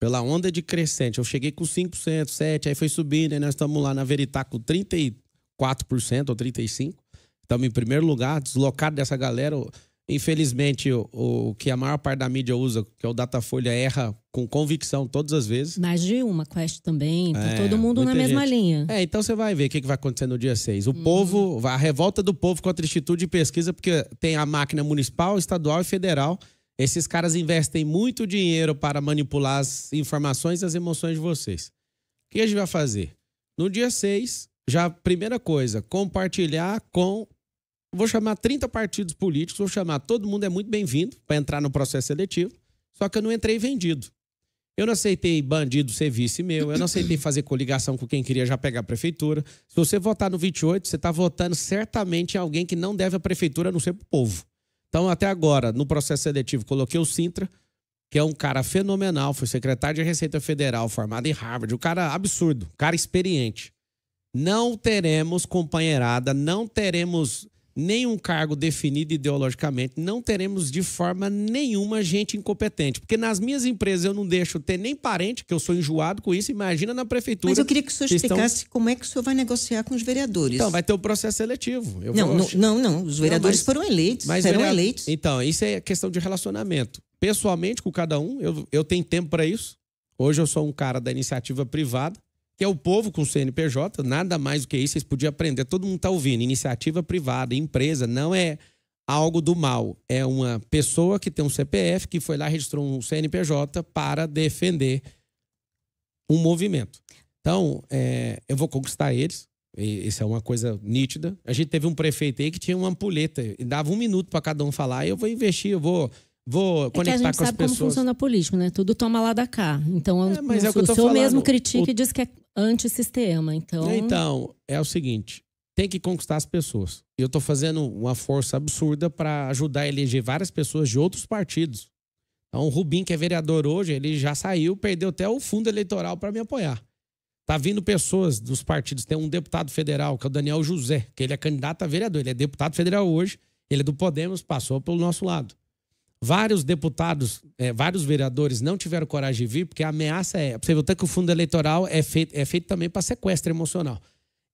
pela onda de crescente. Eu cheguei com 5%, 7%, aí foi subindo, aí nós estamos lá na Veritá com 34% ou 35%. Estamos em primeiro lugar, deslocado dessa galera. Infelizmente, o que a maior parte da mídia usa, que é o Datafolha, erra com convicção todas as vezes. Mais de uma Quest também, tá todo mundo na mesma linha. Então você vai ver o que vai acontecer no dia 6. O povo, a revolta do povo contra o Instituto de Pesquisa, porque tem a máquina municipal, estadual e federal. Esses caras investem muito dinheiro para manipular as informações e as emoções de vocês. O que a gente vai fazer? No dia 6, já primeira coisa, compartilhar com... Vou chamar 30 partidos políticos, vou chamar todo mundo, é muito bem-vindo para entrar no processo seletivo, só que eu não entrei vendido. Eu não aceitei bandido ser vice meu, eu não aceitei fazer coligação com quem queria já pegar a prefeitura. Se você votar no 28, você está votando certamente em alguém que não deve a prefeitura, a não ser para o povo. Então, até agora, no processo seletivo, coloquei o Sintra, que é um cara fenomenal, foi secretário de Receita Federal, formado em Harvard, um cara absurdo, um cara experiente. Não teremos companheirada, não teremos nenhum cargo definido ideologicamente, não teremos de forma nenhuma gente incompetente. Porque nas minhas empresas eu não deixo ter nem parente, que eu sou enjoado com isso, imagina na prefeitura. Mas eu queria que o senhor explicasse como é que o senhor vai negociar com os vereadores. Então, vai ter o processo seletivo. Não, os vereadores foram eleitos, serão eleitos. Então, isso é questão de relacionamento. Pessoalmente, com cada um, eu tenho tempo para isso. Hoje eu sou um cara da iniciativa privada, que é o povo com CNPJ, nada mais do que isso, vocês podiam aprender, todo mundo está ouvindo, iniciativa privada, empresa, não é algo do mal, é uma pessoa que tem um CPF, que foi lá e registrou um CNPJ para defender um movimento. Então, eu vou conquistar eles, isso é uma coisa nítida. A gente teve um prefeito aí que tinha uma ampulheta, e dava 1 minuto para cada um falar, eu vou investir, eu vou conectar com as pessoas. A gente sabe como funciona a política, né? Tudo toma lá da cá. Então, mas o senhor mesmo critica e diz que é antissistema. Então, é o seguinte, tem que conquistar as pessoas. E eu estou fazendo uma força absurda para ajudar a eleger várias pessoas de outros partidos. Então, o Rubim, que é vereador hoje, ele já saiu, perdeu até o fundo eleitoral para me apoiar. Tá vindo pessoas dos partidos. Tem um deputado federal, que é o Daniel José, que ele é candidato a vereador. Ele é deputado federal hoje, ele é do Podemos, passou pelo nosso lado. Vários deputados, vários vereadores não tiveram coragem de vir, porque a ameaça você ver que o fundo eleitoral é feito também para sequestro emocional.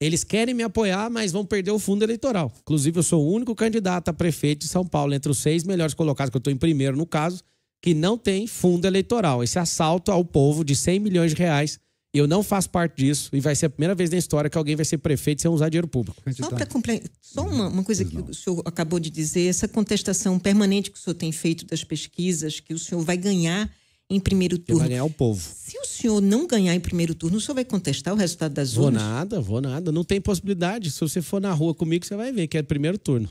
Eles querem me apoiar, mas vão perder o fundo eleitoral. Inclusive, eu sou o único candidato a prefeito de São Paulo, entre os 6 melhores colocados, que eu estou em primeiro no caso, que não tem fundo eleitoral. Esse assalto ao povo de 100 milhões de reais, eu não faço parte disso, e vai ser a primeira vez na história que alguém vai ser prefeito sem usar dinheiro público. Só para complementar, uma coisa que o senhor acabou de dizer, essa contestação permanente que o senhor tem feito das pesquisas, que o senhor vai ganhar em primeiro turno. Vai ganhar o povo. Se o senhor não ganhar em primeiro turno, o senhor vai contestar o resultado das urnas? Vou nada. Não tem possibilidade. Se você for na rua comigo, você vai ver que é primeiro turno.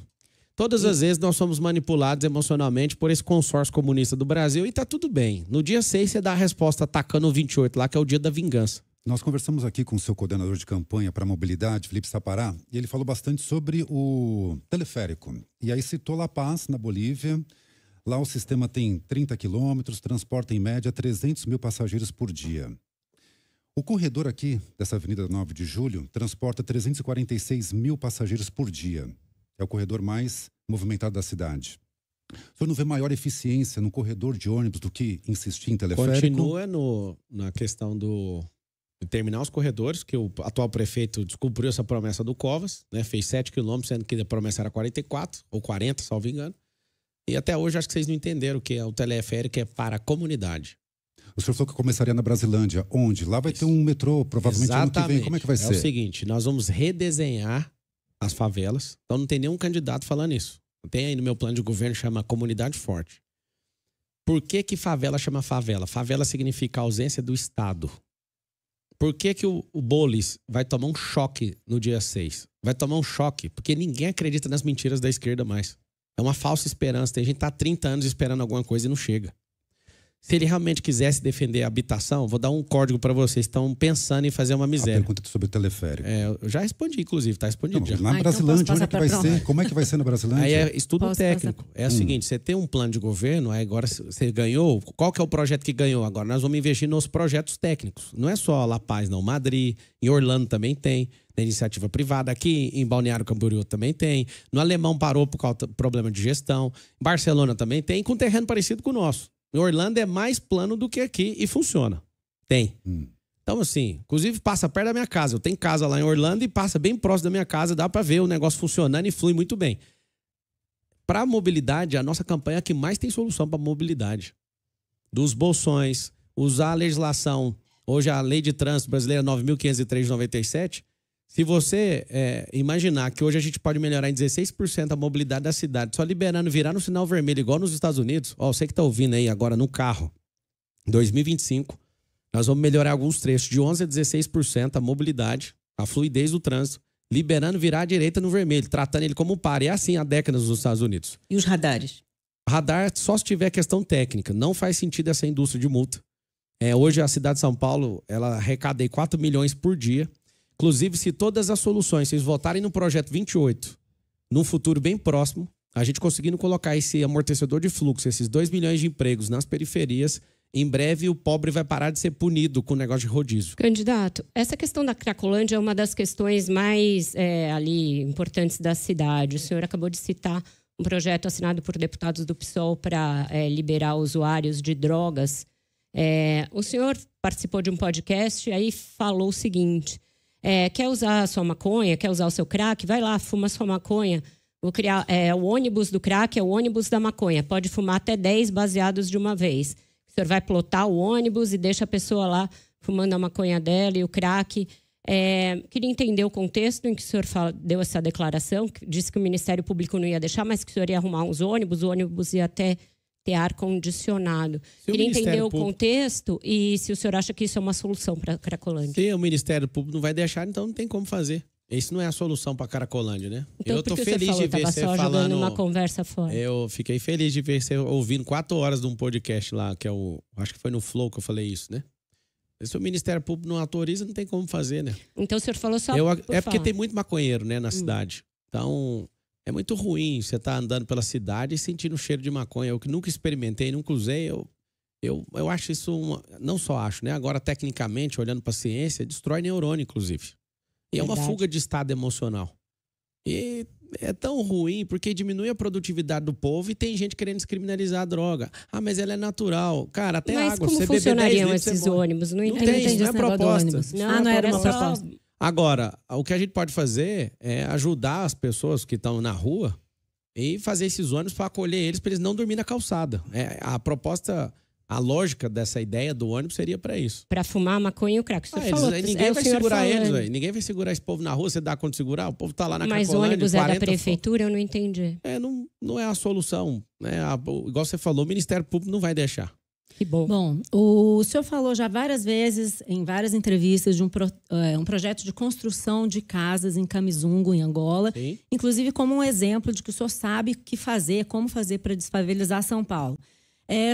Todas as vezes nós somos manipulados emocionalmente por esse consórcio comunista do Brasil e tá tudo bem. No dia 6 você dá a resposta atacando o 28 lá, que é o dia da vingança. Nós conversamos aqui com o seu coordenador de campanha para a mobilidade, Felipe Sapará, e ele falou bastante sobre o teleférico. E aí citou La Paz, na Bolívia. Lá o sistema tem 30 quilômetros, transporta em média 300 mil passageiros por dia. O corredor aqui, dessa Avenida 9 de Julho, transporta 346 mil passageiros por dia. É o corredor mais movimentado da cidade. O senhor não vê maior eficiência no corredor de ônibus do que insistir em teleférico? Continua na questão de terminar os corredores, que o atual prefeito descumpriu essa promessa do Covas, né? Fez 7 quilômetros, sendo que a promessa era 44 ou 40, salvo engano. E até hoje acho que vocês não entenderam que o teleférico é para a comunidade. O senhor falou que começaria na Brasilândia. Onde? Lá vai ter um metrô, provavelmente ano que vem. Como é que vai ser? É o seguinte, nós vamos redesenhar as favelas. Então não tem nenhum candidato falando isso. Tem aí no meu plano de governo, chama Comunidade Forte. Por que favela chama favela? Favela significa ausência do Estado. Por que o Boulos vai tomar um choque no dia 6? Vai tomar um choque porque ninguém acredita nas mentiras da esquerda mais. É uma falsa esperança. Tem gente que tá há 30 anos esperando alguma coisa e não chega. Se ele realmente quisesse defender a habitação, vou dar um código para vocês. Estão pensando em fazer uma miséria. A pergunta sobre o teleférico. Eu já respondi, inclusive. Está respondido já. Na Brasilândia, então onde é que vai ser? Como é que vai ser na Brasilândia? Aí é estudo técnico. É o seguinte, você tem um plano de governo, aí agora você ganhou. Qual que é o projeto que ganhou? Agora nós vamos investir nos projetos técnicos. Não é só La Paz, não. Madrid, em Orlando também tem. Tem iniciativa privada. Aqui em Balneário Camboriú também tem. No Alemão parou por causa do problema de gestão. Barcelona também tem, com terreno parecido com o nosso. Em Orlando é mais plano do que aqui e funciona. Tem. Então, assim, inclusive passa perto da minha casa. Eu tenho casa lá em Orlando e passa bem próximo da minha casa. Dá para ver o negócio funcionando e flui muito bem. Para a mobilidade, a nossa campanha é a que mais tem solução para mobilidade. Dos bolsões, usar a legislação, hoje a lei de trânsito brasileira 9.503 de 97, se você imaginar que hoje a gente pode melhorar em 16% a mobilidade da cidade, só liberando, virar no sinal vermelho, igual nos Estados Unidos, você que está ouvindo aí agora no carro, em 2025, nós vamos melhorar alguns trechos de 11% a 16% a mobilidade, a fluidez do trânsito, liberando virar à direita no vermelho, tratando ele como um par. É assim há décadas nos Estados Unidos. E os radares? Radar só se tiver questão técnica. Não faz sentido essa indústria de multa. Hoje a cidade de São Paulo, ela arrecada 4 milhões por dia. Inclusive, se todas as soluções, vocês votarem no projeto 28, num futuro bem próximo, a gente conseguindo colocar esse amortecedor de fluxo, esses 2 milhões de empregos nas periferias, em breve o pobre vai parar de ser punido com o negócio de rodízio. Candidato, essa questão da Cracolândia é uma das questões mais ali importantes da cidade. O senhor acabou de citar um projeto assinado por deputados do PSOL para liberar usuários de drogas. O senhor participou de um podcast e aí falou o seguinte: quer usar a sua maconha, quer usar o seu crack? Vai lá, fuma a sua maconha. Vou criar o ônibus do crack, é o ônibus da maconha. Pode fumar até 10 baseados de uma vez. O senhor vai plotar o ônibus e deixa a pessoa lá fumando a maconha dela e o crack. Queria entender o contexto em que o senhor deu essa declaração, que disse que o Ministério Público não ia deixar, mas que o senhor ia arrumar uns ônibus, o ônibus ia até ter ar-condicionado. Queria entender o contexto e se o senhor acha que isso é uma solução para a Cracolândia. Se o Ministério Público não vai deixar, então não tem como fazer. Isso não é a solução para a Cracolândia, né? Então, eu tô feliz de ver você falando uma conversa fora. Eu fiquei feliz de ver você ouvindo 4 horas de um podcast lá, que acho que foi no Flow que eu falei isso, né? Se o Ministério Público não autoriza, não tem como fazer, né? Então o senhor falou só porque tem muito maconheiro, né, na cidade. Então, é muito ruim você estar andando pela cidade e sentindo o cheiro de maconha. Eu que nunca experimentei, nunca usei, eu acho isso, não só acho, né? Agora, tecnicamente, olhando para a ciência, destrói neurônio, inclusive. E é uma fuga de estado emocional. E é tão ruim porque diminui a produtividade do povo e tem gente querendo descriminalizar a droga. Mas ela é natural. Cara, até mas água. Como você funcionariam esses ônibus? Não tem, isso não é proposta. Não era uma proposta. Agora, o que a gente pode fazer é ajudar as pessoas que estão na rua e fazer esses ônibus para acolher eles, para eles não dormirem na calçada. A proposta... A lógica dessa ideia do ônibus seria para isso. Para fumar maconha e o crack. Ninguém vai segurar eles, velho. Ninguém vai segurar esse povo na rua. Você dá conta de segurar? O povo tá lá na Cracolândia. Mas o ônibus é da prefeitura? Eu não entendi. Não é a solução. Né? Igual você falou, o Ministério Público não vai deixar. Que bom. Bom, o senhor falou já várias vezes, em várias entrevistas, de um projeto de construção de casas em Camizungo, em Angola. Sim. Inclusive como um exemplo de que o senhor sabe o que fazer, como fazer para desfavelizar São Paulo.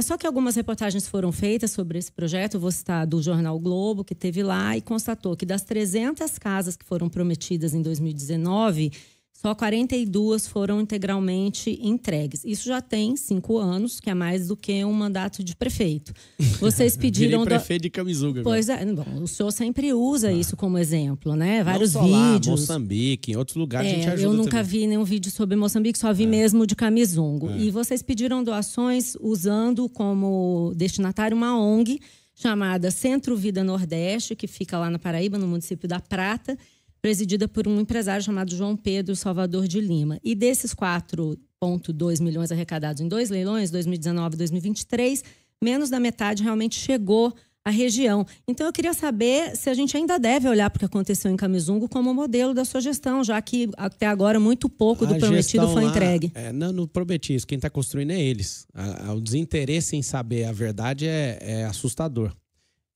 Só que algumas reportagens foram feitas sobre esse projeto. Eu vou citar do jornal Globo, que teve lá e constatou que das 300 casas que foram prometidas em 2019, só 42 foram integralmente entregues. Isso já tem 5 anos, que é mais do que um mandato de prefeito. Vocês pediram... Virei prefeito de Camizunga. Pois é, bom, o senhor sempre usa isso como exemplo, né? Vários não só vídeos. Lá, Moçambique, em outros lugares a gente ajuda. Eu nunca vi nenhum vídeo sobre Moçambique, só vi mesmo de Camizungo. E vocês pediram doações usando como destinatário uma ONG chamada Centro Vida Nordeste, que fica lá na Paraíba, no município da Prata, presidida por um empresário chamado João Pedro Salvador de Lima. E desses 4,2 milhões arrecadados em 2 leilões, 2019 e 2023, menos da metade realmente chegou à região. Então, eu queria saber se a gente ainda deve olhar para o que aconteceu em Camizungo como modelo da sua gestão, já que até agora muito pouco do prometido foi entregue. Não prometi isso. Quem está construindo é eles. O desinteresse em saber a verdade é assustador.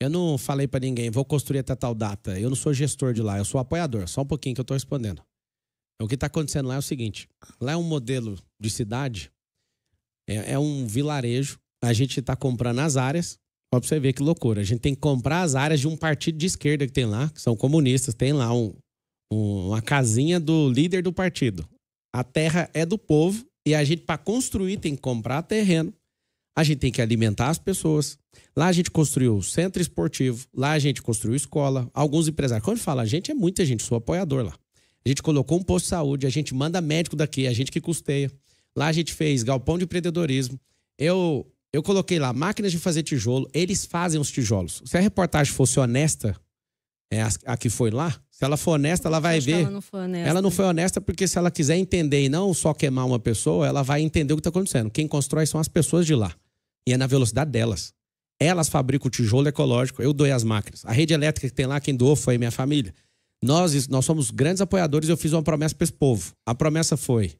Eu não falei para ninguém, vou construir até tal data. Eu não sou gestor de lá, eu sou apoiador. Só um pouquinho que eu estou respondendo. O que está acontecendo lá é o seguinte. Lá é um modelo de cidade, é um vilarejo. A gente está comprando as áreas. Para você ver que loucura. A gente tem que comprar as áreas de um partido de esquerda que tem lá, que são comunistas. Tem lá uma casinha do líder do partido. A terra é do povo e a gente, para construir, tem que comprar terreno. A gente tem que alimentar as pessoas. Lá a gente construiu centro esportivo. Lá a gente construiu escola. Alguns empresários. Quando fala a gente, é muita gente. Sou apoiador lá. A gente colocou um posto de saúde. A gente manda médico daqui. A gente que custeia. Lá a gente fez galpão de empreendedorismo. Eu Eu coloquei lá, máquinas de fazer tijolo, eles fazem os tijolos. Se a reportagem fosse honesta, a que foi lá, se ela for honesta, ela vai ver. Ela não foi honesta porque se ela quiser entender e não só queimar uma pessoa, ela vai entender o que está acontecendo. Quem constrói são as pessoas de lá. E é na velocidade delas. Elas fabricam o tijolo ecológico, eu doei as máquinas. A rede elétrica que tem lá, quem doou foi minha família. Nós somos grandes apoiadores e eu fiz uma promessa para esse povo. A promessa foi: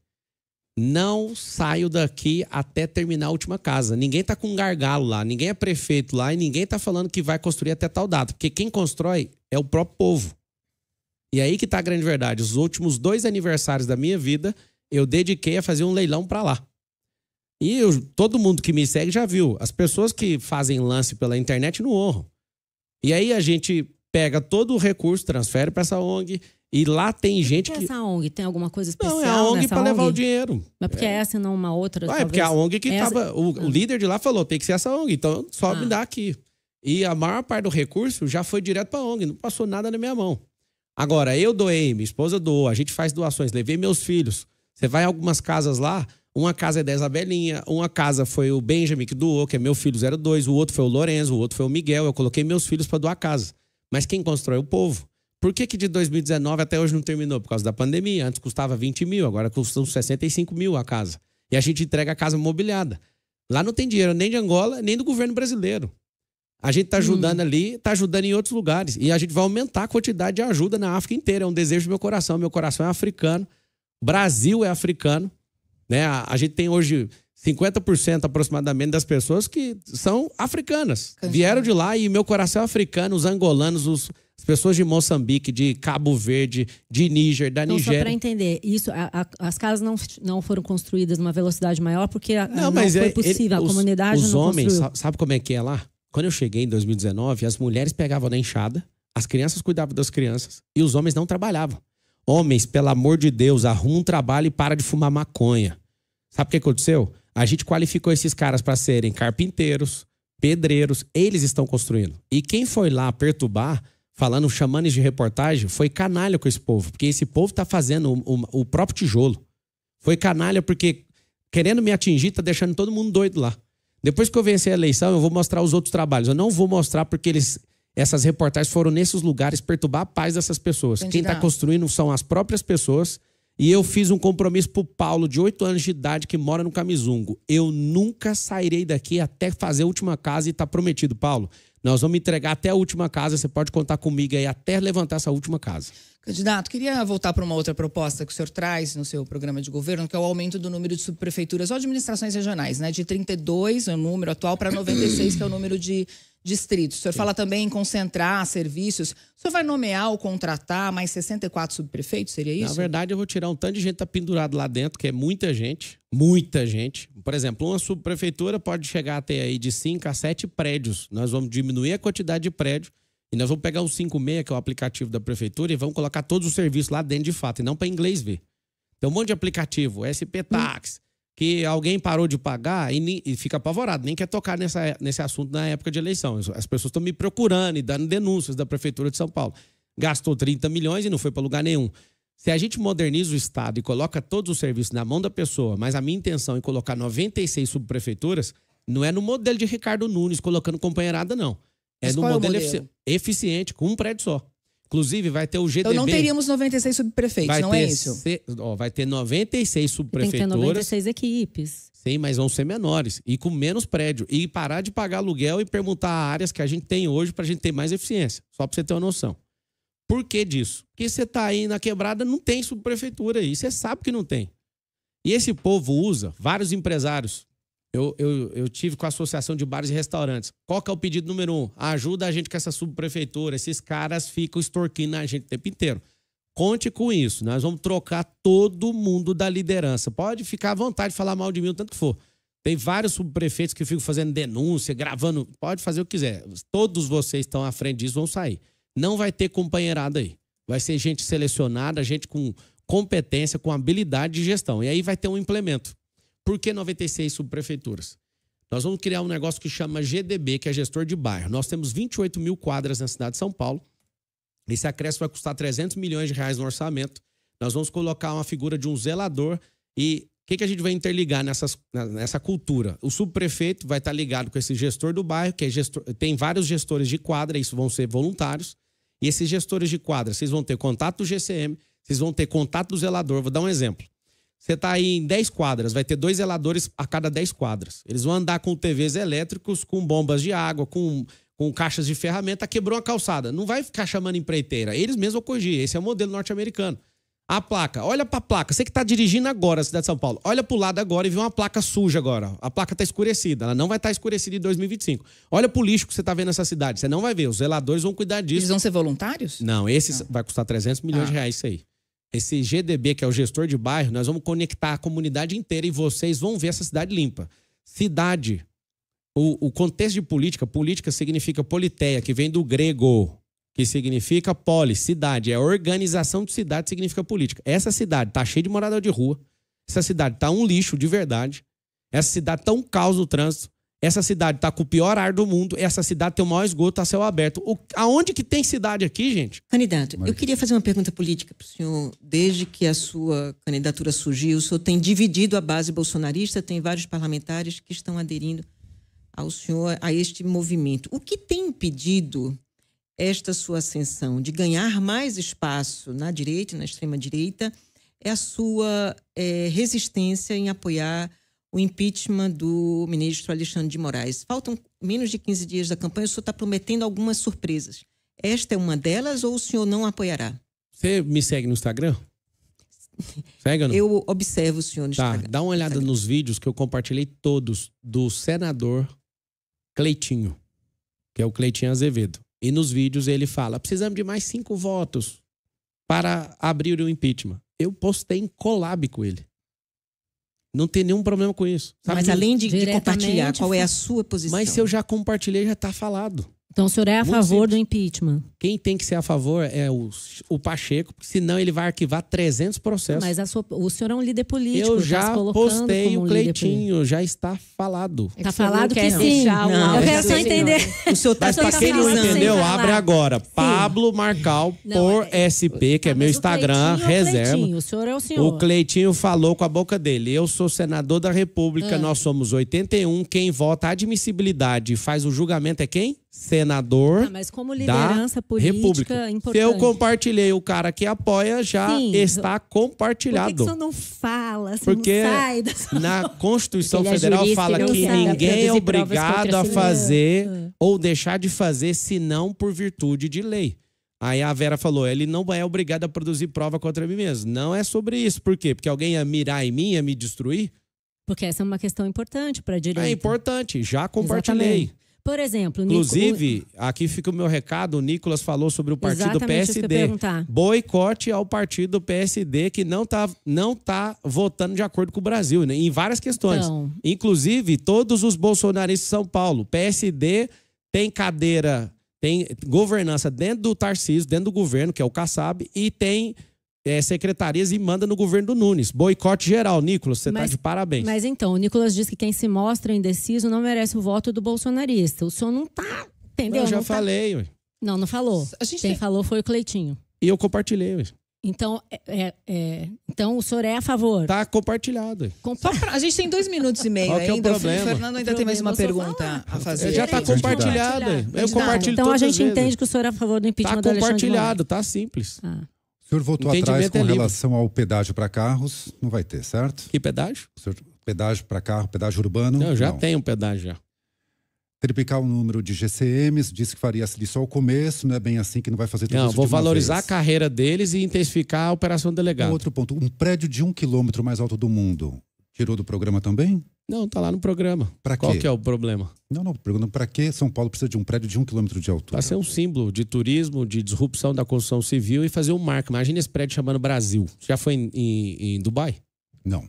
não saio daqui até terminar a última casa. Ninguém tá com um gargalo lá, ninguém é prefeito lá e ninguém tá falando que vai construir até tal data. Porque quem constrói é o próprio povo. E aí que tá a grande verdade. Os últimos 2 aniversários da minha vida, eu dediquei a fazer um leilão para lá. E todo mundo que me segue já viu. As pessoas que fazem lance pela internet não honram. E aí a gente pega todo o recurso, transfere para essa ONG... E lá tem gente que... essa ONG tem alguma coisa especial? Não, é a ONG para levar o dinheiro. Mas porque essa e não uma outra? É porque a ONG que tava... O líder de lá falou, tem que ser essa ONG, então só me dá aqui. E a maior parte do recurso já foi direto para a ONG, não passou nada na minha mão. Agora, eu doei, minha esposa doou, a gente faz doações, levei meus filhos. Você vai em algumas casas lá, uma casa é da Isabelinha, uma casa foi o Benjamin que doou, que é meu filho 02, o outro foi o Lorenzo, o outro foi o Miguel, eu coloquei meus filhos para doar casa. Mas quem constrói é o povo. Por que de 2019 até hoje não terminou? Por causa da pandemia. Antes custava 20 mil, agora custa 65 mil a casa. E a gente entrega a casa mobiliada. Lá não tem dinheiro nem de Angola, nem do governo brasileiro. A gente está ajudando ali, está ajudando em outros lugares. E a gente vai aumentar a quantidade de ajuda na África inteira. É um desejo do meu coração. Meu coração é africano. O Brasil é africano. Né? A gente tem hoje 50% aproximadamente das pessoas que são africanas. Vieram de lá e meu coração é africano. Os angolanos, as pessoas de Moçambique, de Cabo Verde, de Níger, da Nigéria. Só para entender, isso, as casas não foram construídas numa velocidade maior porque não foi possível, a comunidade não construiu. Os homens, sabe como é que é lá? Quando eu cheguei em 2019, as mulheres pegavam na enxada, as crianças cuidavam das crianças e os homens não trabalhavam. Homens, pelo amor de Deus, arruma um trabalho e para de fumar maconha. Sabe o que aconteceu? A gente qualificou esses caras para serem carpinteiros, pedreiros, eles estão construindo. E quem foi lá perturbar, chamando eles de reportagem, foi canalha com esse povo. Porque esse povo tá fazendo o próprio tijolo. Foi canalha porque, querendo me atingir, tá deixando todo mundo doido lá. Depois que eu vencer a eleição, eu vou mostrar os outros trabalhos. Eu não vou mostrar porque essas reportagens foram nesses lugares perturbar a paz dessas pessoas. Quem tá construindo são as próprias pessoas. E eu fiz um compromisso pro Paulo, de 8 anos de idade, que mora no Camizungo. Eu nunca sairei daqui até fazer a última casa e tá prometido, Paulo. Nós vamos entregar até a última casa, você pode contar comigo aí até levantar essa última casa. Candidato, queria voltar para uma outra proposta que o senhor traz no seu programa de governo, que é o aumento do número de subprefeituras ou administrações regionais, né? De 32, é o número atual, para 96, que é o número de distritos. O senhor fala também em concentrar serviços. O senhor vai nomear ou contratar mais 64 subprefeitos, seria isso? Na verdade, eu vou tirar um tanto de gente que tá pendurado lá dentro, que é muita gente. Muita gente. Por exemplo, uma subprefeitura pode chegar a ter aí de 5 a 7 prédios. Nós vamos diminuir a quantidade de prédios e nós vamos pegar o 56, que é o aplicativo da prefeitura, e vamos colocar todos os serviços lá dentro de fato, e não para inglês ver. Tem um monte de aplicativo, SP Tax, que alguém parou de pagar e fica apavorado, nem quer tocar nesse assunto na época de eleição. As pessoas estão me procurando e dando denúncias da Prefeitura de São Paulo. Gastou 30 milhões e não foi para lugar nenhum. Se a gente moderniza o Estado e coloca todos os serviços na mão da pessoa, mas a minha intenção é colocar 96 subprefeituras, não é no modelo de Ricardo Nunes colocando companheirada, não. É no modelo eficiente, com um prédio só. Inclusive, vai ter o GDB... Então não teríamos 96 subprefeitos, não é isso? Vai ter 96 subprefeituras. Tem que ter 96 equipes. Sim, mas vão ser menores e com menos prédio. E parar de pagar aluguel e permutar áreas que a gente tem hoje para a gente ter mais eficiência. Só para você ter uma noção. Por que disso? Porque você está aí na quebrada, não tem subprefeitura aí. Você sabe que não tem. E esse povo usa, vários empresários. Eu tive com a Associação de Bares e Restaurantes. Qual que é o pedido número 1? Ajuda a gente com essa subprefeitura. Esses caras ficam extorquindo a gente o tempo inteiro. Conte com isso. Nós vamos trocar todo mundo da liderança. Pode ficar à vontade de falar mal de mim o tanto que for. Tem vários subprefeitos que ficam fazendo denúncia, gravando. Pode fazer o que quiser. Todos vocês estão à frente disso, vão sair. Não vai ter companheirada aí. Vai ser gente selecionada, gente com competência, com habilidade de gestão. E aí vai ter um implemento. Por que 96 subprefeituras? Nós vamos criar um negócio que chama GDB, que é gestor de bairro. Nós temos 28 mil quadras na cidade de São Paulo. Esse acréscimo vai custar 300 milhões de reais no orçamento. Nós vamos colocar uma figura de um zelador e que a gente vai interligar nessa cultura? O subprefeito vai estar ligado com esse gestor do bairro, que é gestor, tem vários gestores de quadra, isso vão ser voluntários. E esses gestores de quadra, vocês vão ter contato do GCM, vocês vão ter contato do zelador. Vou dar um exemplo. Você está aí em 10 quadras, vai ter 2 zeladores a cada 10 quadras. Eles vão andar com TVs elétricos, com bombas de água, com caixas de ferramenta, quebrou a calçada. Não vai ficar chamando empreiteira. Eles mesmos vão corrigir. Esse é o modelo norte-americano. A placa, olha para a placa. Você que está dirigindo agora a cidade de São Paulo, olha para o lado agora e vê uma placa suja agora. A placa está escurecida, ela não vai estar escurecida em 2025. Olha para o lixo que você está vendo nessa cidade, você não vai ver. Os zeladores vão cuidar disso. Eles vão ser voluntários? Não, esse vai custar 300 milhões de reais isso aí. Esse GDB, que é o gestor de bairro, nós vamos conectar a comunidade inteira e vocês vão ver essa cidade limpa. Cidade, o contexto de política significa politeia, que vem do grego, que significa polis, cidade. É organização de cidade, significa política. Essa cidade tá cheia de morador de rua. Essa cidade tá um lixo de verdade. Essa cidade tá um caos no trânsito. Essa cidade tá com o pior ar do mundo. Essa cidade tem o maior esgoto a céu aberto. Aonde que tem cidade aqui, gente? Candidato, eu queria fazer uma pergunta política para o senhor. Desde que a sua candidatura surgiu, o senhor tem dividido a base bolsonarista, tem vários parlamentares que estão aderindo ao senhor, a este movimento. O que tem impedido esta sua ascensão de ganhar mais espaço na direita e na extrema-direita é a sua resistência em apoiar o impeachment do ministro Alexandre de Moraes. Faltam menos de 15 dias da campanha, o senhor está prometendo algumas surpresas. Esta é uma delas ou o senhor não apoiará? Você me segue no Instagram? Segue ou não? Eu observo o senhor no Instagram. Dá uma olhada nos vídeos que eu compartilhei todos do senador Cleitinho, que é o Cleitinho Azevedo. E nos vídeos ele fala, precisamos de mais 5 votos para abrir o impeachment. Eu postei em collab com ele. Não tem nenhum problema com isso. Sabe? Mas além de compartilhar, qual é a sua posição? Mas se eu já compartilhei, já está falado. Então o senhor é a favor do impeachment? Quem tem que ser a favor é o Pacheco, porque senão ele vai arquivar 300 processos. Mas o senhor é um líder político. Eu já postei o Cleitinho, já está falado. Está falado que sim. Não, eu quero só entender. O senhor está Mas para quem não entendeu, abre agora. Pablo Marcal por SP, que é meu Instagram, reserva. O senhor é o senhor. O Cleitinho falou com a boca dele. Eu sou senador da República, nós somos 81. Quem vota a admissibilidade e faz o julgamento é quem? Senador mas como liderança política República. Importante. Se eu compartilhei, o cara que apoia já está compartilhado. Por que o senhor não fala? Você porque não sai na Constituição Federal jurista, fala que ninguém é obrigado a fazer ou deixar de fazer, senão por virtude de lei. Aí a Vera falou, ele não é obrigado a produzir prova contra mim mesmo. Não é sobre isso. Por quê? Porque alguém ia mirar em mim, ia me destruir? Porque essa é uma questão importante para a direita. É importante, já compartilhei. Exatamente. Por exemplo... Inclusive, aqui fica o meu recado, o Nicolas falou sobre o partido PSD. Boicote ao partido PSD que não tá votando de acordo com o Brasil, né? Em várias questões. Então... Inclusive, todos os bolsonaristas de São Paulo. PSD tem cadeira, tem governança dentro do Tarcísio, dentro do governo, que é o Kassab, e tem secretarias e manda no governo do Nunes. Boicote geral. Nicolas, você tá de parabéns. Mas então, o Nicolas diz que quem se mostra indeciso não merece o voto do bolsonarista. O senhor não tá, entendeu? Eu já falei, ué. Não falou. Quem falou foi o Cleitinho. E eu compartilhei, ué. Então, então o senhor é a favor? Tá compartilhado. A gente tem 2 minutos e meio ainda. É o problema? O Fernando ainda tem mais uma pergunta a fazer. Já tá compartilhado. Eu compartilho então a gente vezes. entende que o senhor é a favor do impeachment do Alexandre de Moraes. Tá compartilhado, tá simples. O senhor votou atrás com relação ao pedágio para carros, não vai ter, certo? Que pedágio? O senhor, pedágio para carro, pedágio urbano? Não, já tem um pedágio já. Triplicar o número de GCMs, disse que faria só o começo, não é bem assim que não vai fazer tudo isso. Não, vou valorizar a carreira deles e intensificar a operação delegado. Outro ponto, um prédio de 1 quilômetro mais alto do mundo, tirou do programa também? Não, tá lá no programa. Pra quê? Qual que é o problema? Não, perguntando pra que São Paulo precisa de um prédio de 1 quilômetro de altura? Pra ser um símbolo de turismo, de disrupção da construção civil e fazer um marco. Imagina esse prédio chamando Brasil. Já foi em Dubai? Não.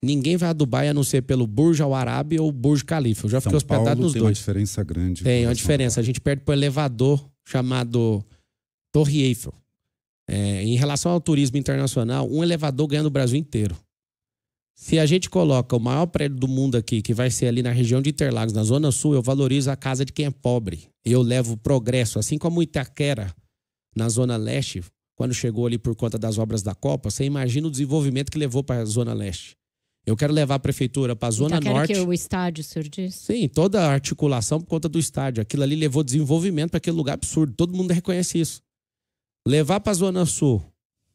Ninguém vai a Dubai a não ser pelo Burj Al Arab ou Burj Khalifa. Eu já fiquei hospedado nos dois. Tem uma diferença grande. Tem uma diferença. A gente perde pro elevador chamado Torre Eiffel. Em relação ao turismo internacional, um elevador ganha no Brasil inteiro. Se a gente coloca o maior prédio do mundo aqui, que vai ser ali na região de Interlagos, na Zona Sul, eu valorizo a casa de quem é pobre. Eu levo progresso, assim como Itaquera, na Zona Leste, quando chegou ali por conta das obras da Copa, você imagina o desenvolvimento que levou para a Zona Leste. Eu quero levar a prefeitura para a Zona Norte. Que o estádio, o senhor disse? Sim, toda a articulação por conta do estádio. Aquilo ali levou desenvolvimento para aquele lugar absurdo. Todo mundo reconhece isso. Levar para a Zona Sul,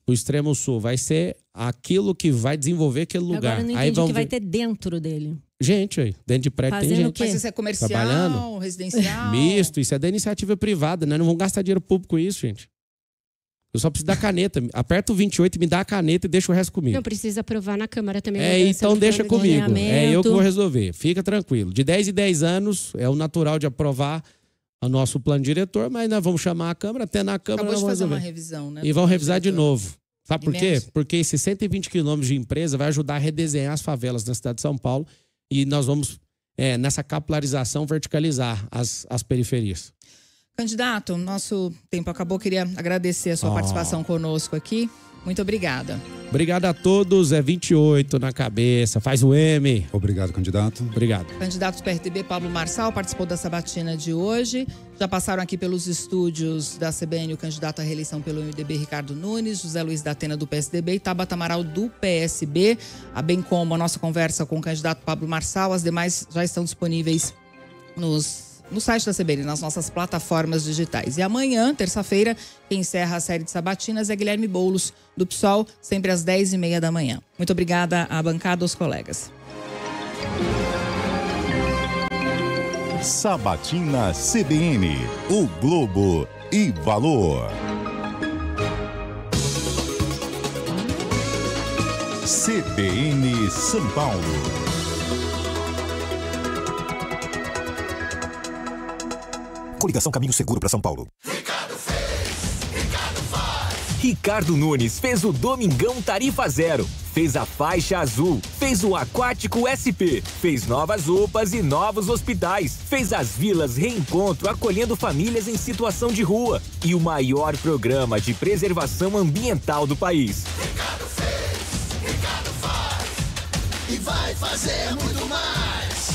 o extremo sul, vai ser aquilo que vai desenvolver aquele lugar. Agora eu não aí entendi o que vai ter dentro dele. Gente aí, dentro de prédio Fazendo tem o gente. quê? Mas isso é comercial, trabalhando. residencial? Misto, isso é da iniciativa privada, né? Não vão gastar dinheiro público com isso, gente. Eu só preciso da caneta. Aperta o 28, me dá a caneta e deixa o resto comigo. Não precisa aprovar na Câmara também. Então deixa comigo. É eu que vou resolver. Fica tranquilo. De 10 em 10 anos, é o natural de aprovar o nosso plano diretor, mas nós vamos chamar a Câmara, até na Câmara Acabou nós de vamos fazer resolver. uma revisão, né? E vão revisar de novo. Sabe por quê? Imenso. Porque esses 120 quilômetros de empresa vai ajudar a redesenhar as favelas da cidade de São Paulo e nós vamos, nessa capilarização, verticalizar as periferias. Candidato, nosso tempo acabou. Queria agradecer a sua participação conosco aqui. Muito obrigada. Obrigado a todos. É 28 na cabeça. Faz o M. Obrigado, candidato. Obrigado. Candidato do PRTB, Pablo Marçal, participou da sabatina de hoje. Já passaram aqui pelos estúdios da CBN o candidato à reeleição pelo MDB, Ricardo Nunes, José Luiz da Atena, do PSDB, e Tabata Amaral, do PSB, bem como a nossa conversa com o candidato Pablo Marçal. As demais já estão disponíveis no site da CBN, nas nossas plataformas digitais. E amanhã, terça-feira, quem encerra a série de sabatinas é Guilherme Boulos, do PSOL, sempre às 10h30 da manhã. Muito obrigada à bancada, aos colegas. Sabatina CBN, o Globo e Valor. CBN São Paulo. Coligação Caminho Seguro para São Paulo. Ricardo fez, Ricardo faz. Ricardo Nunes fez o Domingão Tarifa Zero, fez a faixa azul, fez o Aquático SP, fez novas UPAs e novos hospitais, fez as vilas Reencontro acolhendo famílias em situação de rua e o maior programa de preservação ambiental do país. Ricardo fez, Ricardo faz e vai fazer muito mais.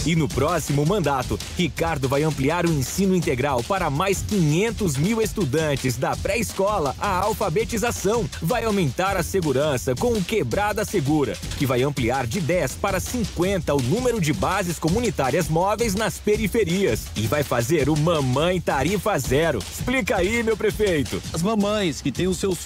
E no próximo mandato, Ricardo vai ampliar o ensino integral para mais 500 mil estudantes da pré-escola à alfabetização. Vai aumentar a segurança com o Quebrada Segura, que vai ampliar de 10 para 50 o número de bases comunitárias móveis nas periferias. E vai fazer o Mamãe Tarifa Zero. Explica aí, meu prefeito. As mamães que têm os seus